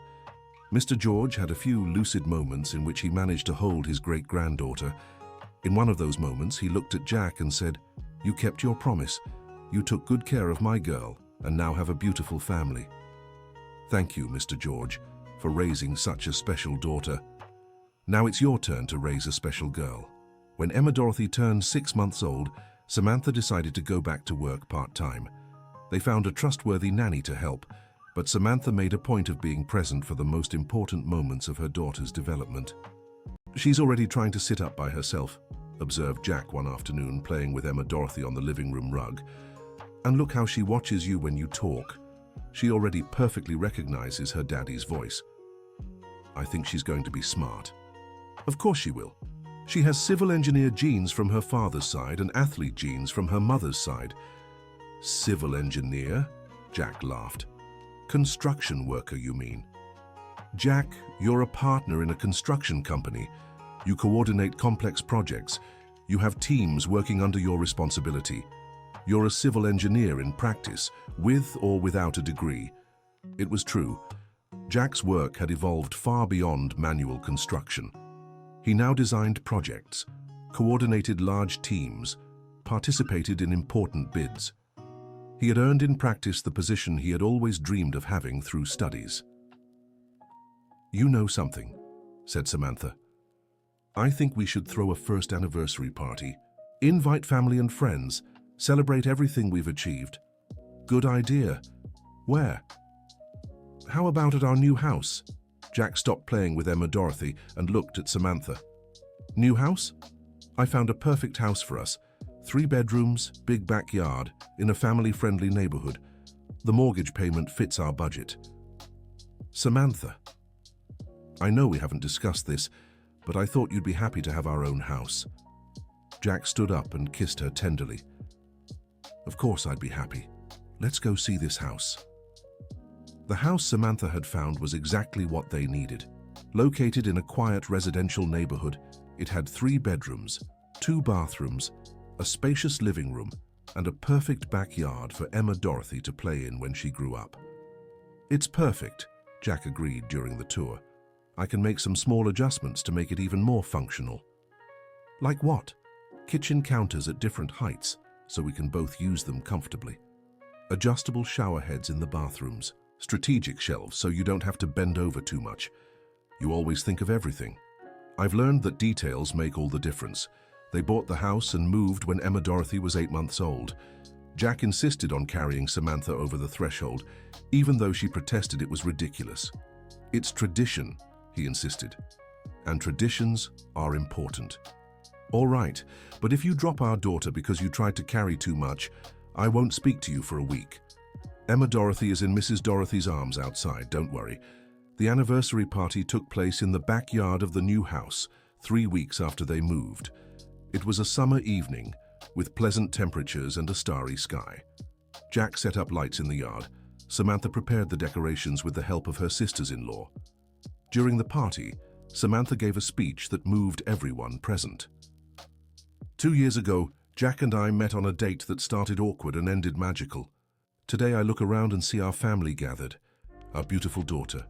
Mr. George had a few lucid moments in which he managed to hold his great-granddaughter. In one of those moments, he looked at Jack and said, You kept your promise. You took good care of my girl and now have a beautiful family. Thank you, Mr. George, for raising such a special daughter. Now it's your turn to raise a special girl. When Emma Dorothy turned 6 months old, Samantha decided to go back to work part-time. They found a trustworthy nanny to help, but Samantha made a point of being present for the most important moments of her daughter's development. She's already trying to sit up by herself, observed Jack one afternoon playing with Emma Dorothy on the living room rug. And look how she watches you when you talk. She already perfectly recognizes her daddy's voice. I think she's going to be smart. Of course she will. She has civil engineer genes from her father's side and athlete genes from her mother's side. Civil engineer? Jack laughed. Construction worker, you mean? Jack, you're a partner in a construction company. You coordinate complex projects. You have teams working under your responsibility. You're a civil engineer in practice, with or without a degree. It was true. Jack's work had evolved far beyond manual construction. He now designed projects, coordinated large teams, participated in important bids. He had earned in practice the position he had always dreamed of having through studies. You know something, said Samantha. I think we should throw a first anniversary party. Invite family and friends. Celebrate everything we've achieved. Good idea. Where? How about at our new house? Jack stopped playing with Emma Dorothy and looked at Samantha. New house? I found a perfect house for us. 3 bedrooms, big backyard, in a family-friendly neighborhood. The mortgage payment fits our budget. Samantha, I know we haven't discussed this, but I thought you'd be happy to have our own house. Jack stood up and kissed her tenderly. Of course I'd be happy. Let's go see this house. The house Samantha had found was exactly what they needed. Located in a quiet residential neighborhood, it had 3 bedrooms, 2 bathrooms, a spacious living room, and a perfect backyard for Emma Dorothy to play in when she grew up. It's perfect, Jack agreed during the tour. I can make some small adjustments to make it even more functional. Like what? Kitchen counters at different heights, so we can both use them comfortably. Adjustable shower heads in the bathrooms. Strategic shelves so you don't have to bend over too much. You always think of everything. I've learned that details make all the difference. They bought the house and moved when Emma Dorothy was 8 months old. Jack insisted on carrying Samantha over the threshold, even though she protested it was ridiculous. It's tradition, he insisted. And traditions are important. All right, but if you drop our daughter because you tried to carry too much, I won't speak to you for a week. Emma Dorothy is in Mrs. Dorothy's arms outside, don't worry. The anniversary party took place in the backyard of the new house, 3 weeks after they moved. It was a summer evening, with pleasant temperatures and a starry sky. Jack set up lights in the yard. Samantha prepared the decorations with the help of her sisters-in-law. During the party, Samantha gave a speech that moved everyone present. 2 years ago, Jack and I met on a date that started awkward and ended magical. Today I look around and see our family gathered, our beautiful daughter,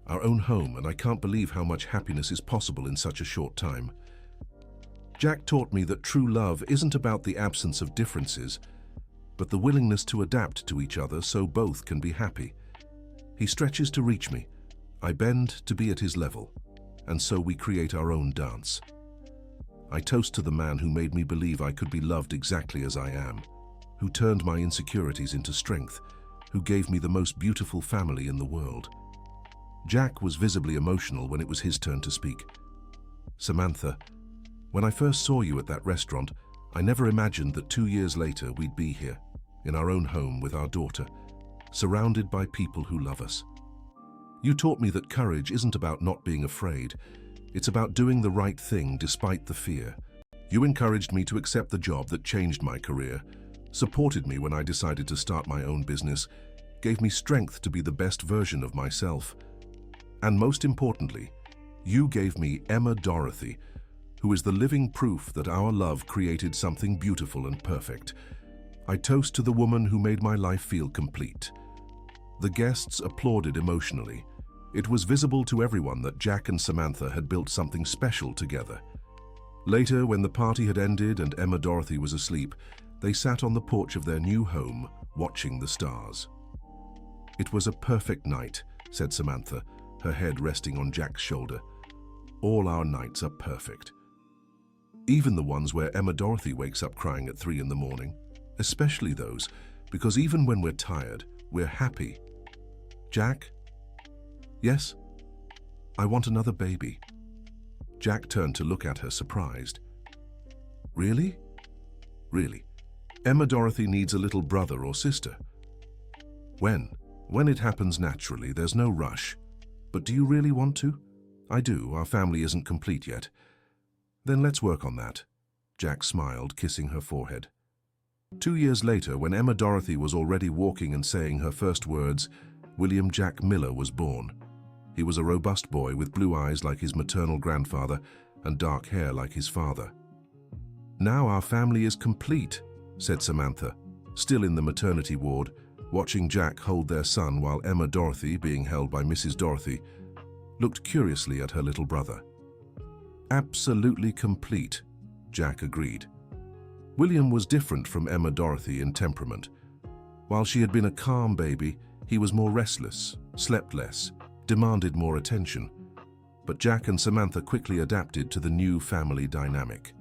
our own home, and I can't believe how much happiness is possible in such a short time. Jack taught me that true love isn't about the absence of differences, but the willingness to adapt to each other so both can be happy. He stretches to reach me. I bend to be at his level, and so we create our own dance. I toast to the man who made me believe I could be loved exactly as I am, who turned my insecurities into strength, who gave me the most beautiful family in the world. Jack was visibly emotional when it was his turn to speak. Samantha, when I first saw you at that restaurant, I never imagined that 2 years later we'd be here, in our own home with our daughter, surrounded by people who love us. You taught me that courage isn't about not being afraid. It's about doing the right thing despite the fear. You encouraged me to accept the job that changed my career, supported me when I decided to start my own business, gave me strength to be the best version of myself. And most importantly, you gave me Emma Dorothy, who is the living proof that our love created something beautiful and perfect. I toast to the woman who made my life feel complete. The guests applauded emotionally. It was visible to everyone that Jack and Samantha had built something special together. Later, when the party had ended and Emma Dorothy was asleep, They sat on the porch of their new home, watching the stars. "It was a perfect night," said Samantha, her head resting on Jack's shoulder. "All our nights are perfect. Even the ones where Emma Dorothy wakes up crying at 3 in the morning. Especially those, because even when we're tired, we're happy. Jack?" "Yes? I want another baby." Jack turned to look at her, surprised. "Really?" "Really. Emma Dorothy needs a little brother or sister." When it happens naturally, there's no rush. But do you really want to?" "I do. Our family isn't complete yet." "Then let's work on that." Jack smiled, kissing her forehead. 2 years later, when Emma Dorothy was already walking and saying her first words, William Jack Miller was born. He was a robust boy with blue eyes like his maternal grandfather and dark hair like his father. "Now our family is complete," said Samantha, still in the maternity ward, watching Jack hold their son while Emma Dorothy, being held by Mrs. Dorothy, looked curiously at her little brother. "Absolutely complete," Jack agreed. William was different from Emma Dorothy in temperament. While she had been a calm baby, he was more restless, slept less, demanded more attention. But Jack and Samantha quickly adapted to the new family dynamic.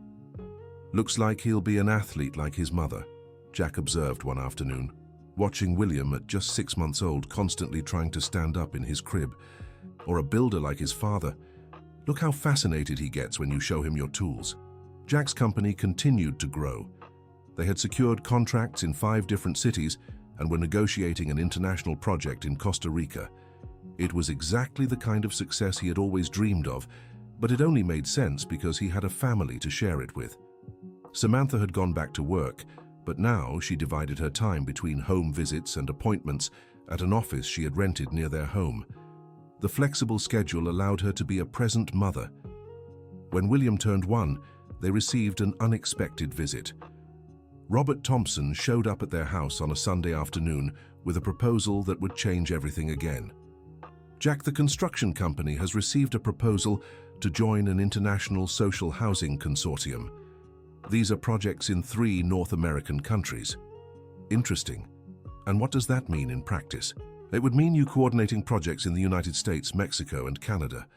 "Looks like he'll be an athlete like his mother," Jack observed one afternoon, watching William at just 6 months old constantly trying to stand up in his crib. "Or a builder like his father. Look how fascinated he gets when you show him your tools." Jack's company continued to grow. They had secured contracts in 5 different cities and were negotiating an international project in Costa Rica. It was exactly the kind of success he had always dreamed of, but it only made sense because he had a family to share it with. Samantha had gone back to work, but now she divided her time between home visits and appointments at an office she had rented near their home. The flexible schedule allowed her to be a present mother. When William turned 1, they received an unexpected visit. Robert Thompson showed up at their house on a Sunday afternoon with a proposal that would change everything again. "Jack, the construction company has received a proposal to join an international social housing consortium. These are projects in 3 North American countries." "Interesting. And what does that mean in practice?" "It would mean you coordinating projects in the United States, Mexico, and Canada.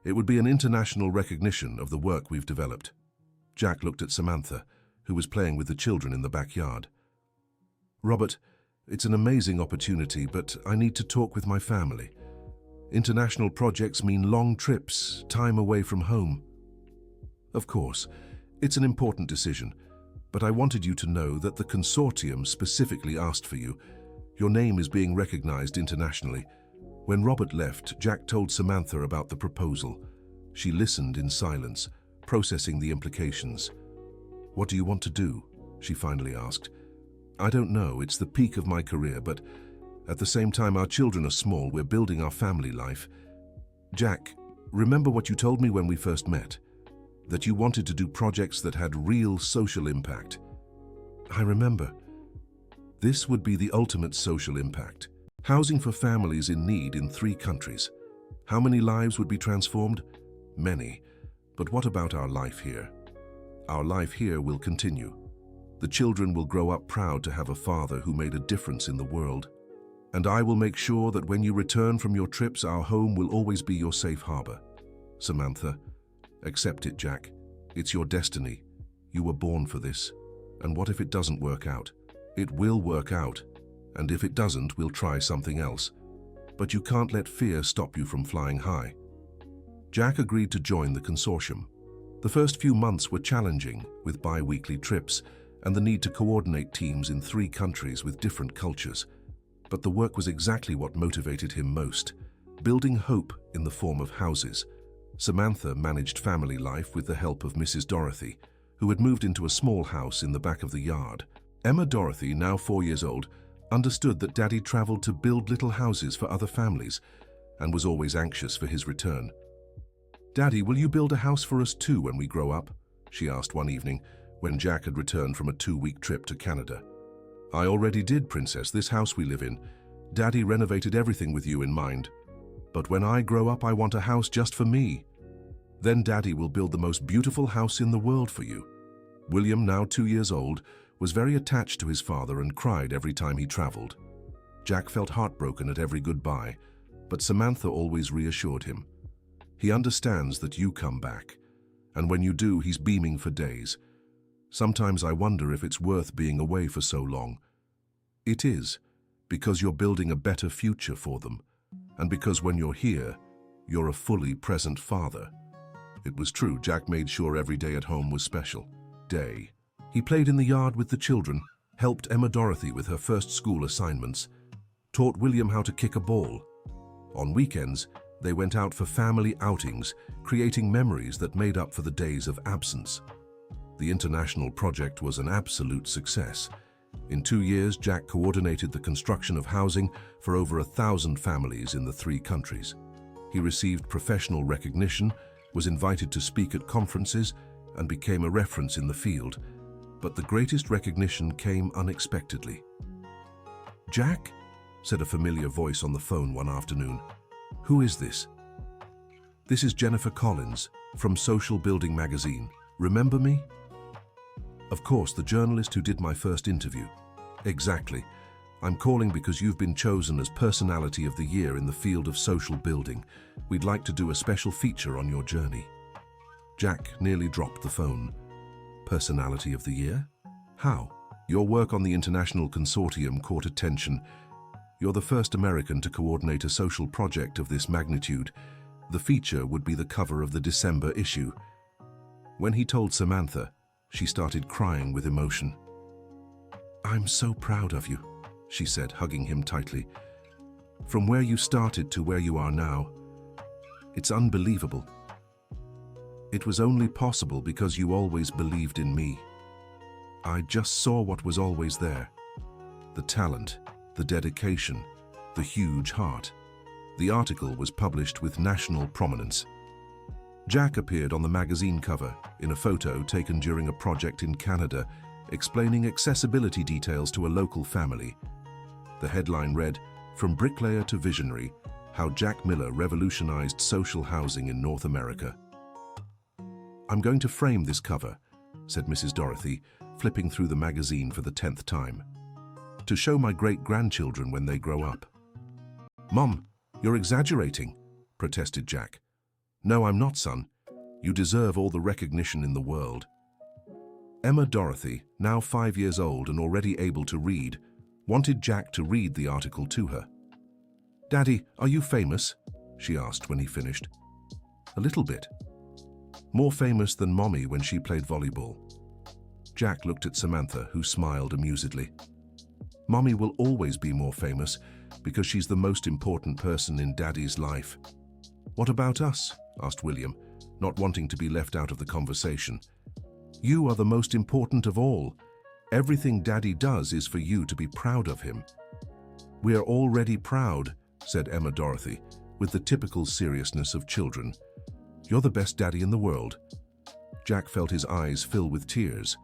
It would be an international recognition of the work we've developed." Jack looked at Samantha, who was playing with the children in the backyard. "Robert, it's an amazing opportunity, but I need to talk with my family. International projects mean long trips, time away from home." "Of course, it's an important decision, but I wanted you to know that the consortium specifically asked for you. Your name is being recognized internationally." When Robert left, Jack told Samantha about the proposal. She listened in silence, processing the implications. "What do you want to do?" she finally asked. "I don't know, it's the peak of my career, but at the same time our children are small, we're building our family life." "Jack, remember what you told me when we first met? That you wanted to do projects that had real social impact." "I remember. This would be the ultimate social impact. Housing for families in need in 3 countries. How many lives would be transformed? Many. But what about our life here? Our life here will continue. The children will grow up proud to have a father who made a difference in the world. And I will make sure that when you return from your trips, our home will always be your safe harbor." "Samantha, accept it, Jack. It's your destiny. You were born for this. And what if it doesn't work out? It will work out. And if it doesn't, we'll try something else. But you can't let fear stop you from flying high." Jack agreed to join the consortium. The first few months were challenging, with bi-weekly trips and the need to coordinate teams in 3 countries with different cultures. But the work was exactly what motivated him most, building hope in the form of houses. Samantha managed family life with the help of Mrs. Dorothy, who had moved into a small house in the back of the yard. Emma Dorothy, now 4 years old, understood that Daddy traveled to build little houses for other families and was always anxious for his return. "Daddy, will you build a house for us too when we grow up?" she asked one evening when Jack had returned from a 2-week trip to Canada. "I already did, Princess, this house we live in. Daddy renovated everything with you in mind. But when I grow up, I want a house just for me. Then Daddy will build the most beautiful house in the world for you." William, now 2 years old, was very attached to his father and cried every time he traveled. Jack felt heartbroken at every goodbye, but Samantha always reassured him. He understands that you come back, and when you do, he's beaming for days. Sometimes I wonder if it's worth being away for so long. It is, because you're building a better future for them, and because when you're here, you're a fully present father. It was true, Jack made sure every day at home was special. He played in the yard with the children, helped Emma Dorothy with her first school assignments, taught William how to kick a ball. On weekends, they went out for family outings, creating memories that made up for the days of absence. The international project was an absolute success. In 2 years, Jack coordinated the construction of housing for over 1,000 families in the 3 countries. He received professional recognition, was invited to speak at conferences, and became a reference in the field. But the greatest recognition came unexpectedly. "Jack?" said a familiar voice on the phone one afternoon. "Who is this?" "This is Jennifer Collins from Social Building magazine. Remember me?" "Of course, the journalist who did my first interview." "Exactly. I'm calling because you've been chosen as Personality of the Year in the field of social building. We'd like to do a special feature on your journey." Jack nearly dropped the phone. "Personality of the Year? How?" "Your work on the international consortium caught attention. You're the first American to coordinate a social project of this magnitude. The feature would be the cover of the December issue." When he told Samantha, she started crying with emotion. "I'm so proud of you," she said, hugging him tightly. "From where you started to where you are now, it's unbelievable. It was only possible because you always believed in me. I just saw what was always there. The talent, the dedication, the huge heart." The article was published with national prominence. Jack appeared on the magazine cover in a photo taken during a project in Canada, explaining accessibility details to a local family. The headline read, "From Bricklayer to Visionary, How Jack Miller Revolutionized Social Housing in North America." "I'm going to frame this cover," said Mrs. Dorothy, flipping through the magazine for the 10th time, "to show my great-grandchildren when they grow up." "Mom, you're exaggerating," protested Jack. "No, I'm not, son. You deserve all the recognition in the world." Emma Dorothy, now 5 years old and already able to read, wanted Jack to read the article to her. "Daddy, are you famous?" she asked when he finished. "A little bit. More famous than Mommy when she played volleyball." Jack looked at Samantha, who smiled amusedly. "Mommy will always be more famous because she's the most important person in Daddy's life." "What about us?" asked William, not wanting to be left out of the conversation. "You are the most important of all. Everything Daddy does is for you to be proud of him." "We are already proud," said Emma Dorothy, with the typical seriousness of children. "You're the best daddy in the world." Jack felt his eyes fill with tears.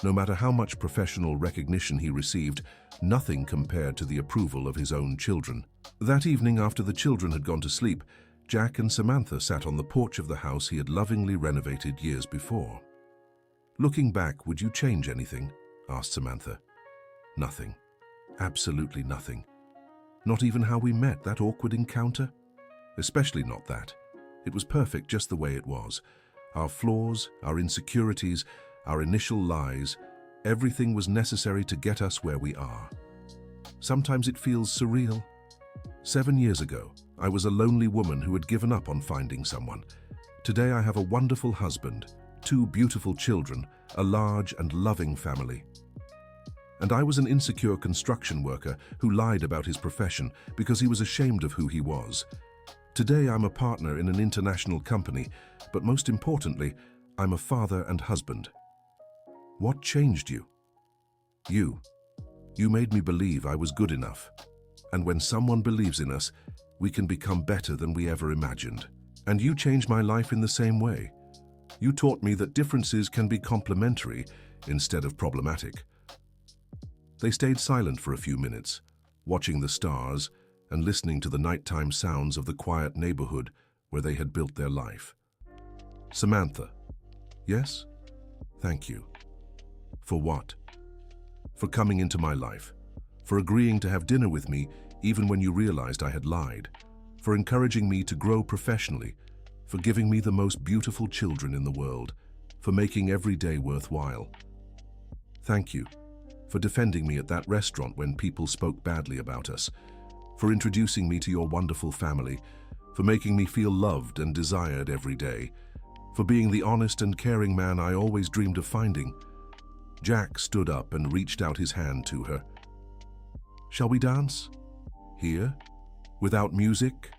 No matter how much professional recognition he received, nothing compared to the approval of his own children. That evening, after the children had gone to sleep, Jack and Samantha sat on the porch of the house he had lovingly renovated years before. "Looking back, would you change anything?" asked Samantha. "Nothing. Absolutely nothing. Not even how we met, that awkward encounter? Especially not that. It was perfect just the way it was. Our flaws, our insecurities, our initial lies, everything was necessary to get us where we are. Sometimes it feels surreal. 7 years ago, I was a lonely woman who had given up on finding someone. Today I have a wonderful husband, 2 beautiful children, a large and loving family. And I was an insecure construction worker who lied about his profession because he was ashamed of who he was. Today I'm a partner in an international company, but most importantly, I'm a father and husband." "What changed you?" "You. You made me believe I was good enough. And when someone believes in us, we can become better than we ever imagined. And you changed my life in the same way. You taught me that differences can be complementary instead of problematic." They stayed silent for a few minutes, watching the stars and listening to the nighttime sounds of the quiet neighborhood where they had built their life. "Samantha." "Yes?" "Thank you." "For what?" for coming into my life, for agreeing to have dinner with me even when you realized I had lied, for encouraging me to grow professionally, for giving me the most beautiful children in the world, for making every day worthwhile. Thank you for defending me at that restaurant when people spoke badly about us, for introducing me to your wonderful family, for making me feel loved and desired every day, for being the honest and caring man I always dreamed of finding. Jack stood up and reached out his hand to her. Shall we dance? Here? Without music?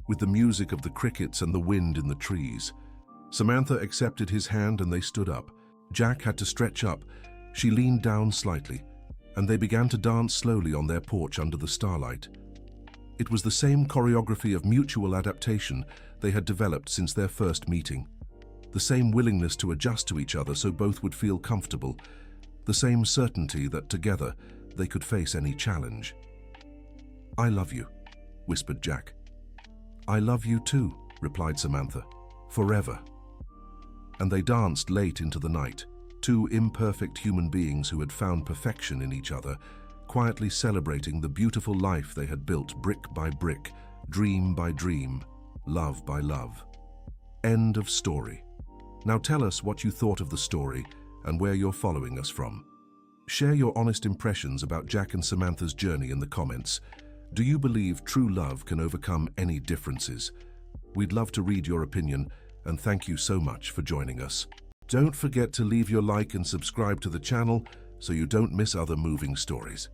With the music of the crickets and the wind in the trees. Samantha accepted his hand and they stood up. Jack had to stretch up. She leaned down slightly, and they began to dance slowly on their porch under the starlight. It was the same choreography of mutual adaptation they had developed since their first meeting. The same willingness to adjust to each other so both would feel comfortable. The same certainty that together they could face any challenge. "I love you," whispered Jack. "I love you too," replied Samantha. "Forever." And they danced late into the night, two imperfect human beings who had found perfection in each other, quietly celebrating the beautiful life they had built brick by brick, dream by dream, love by love. End of story. Now tell us what you thought of the story and where you're following us from. Share your honest impressions about Jack and Samantha's journey in the comments. Do you believe true love can overcome any differences? We'd love to read your opinion, and thank you so much for joining us. Don't forget to leave your like and subscribe to the channel so you don't miss other moving stories.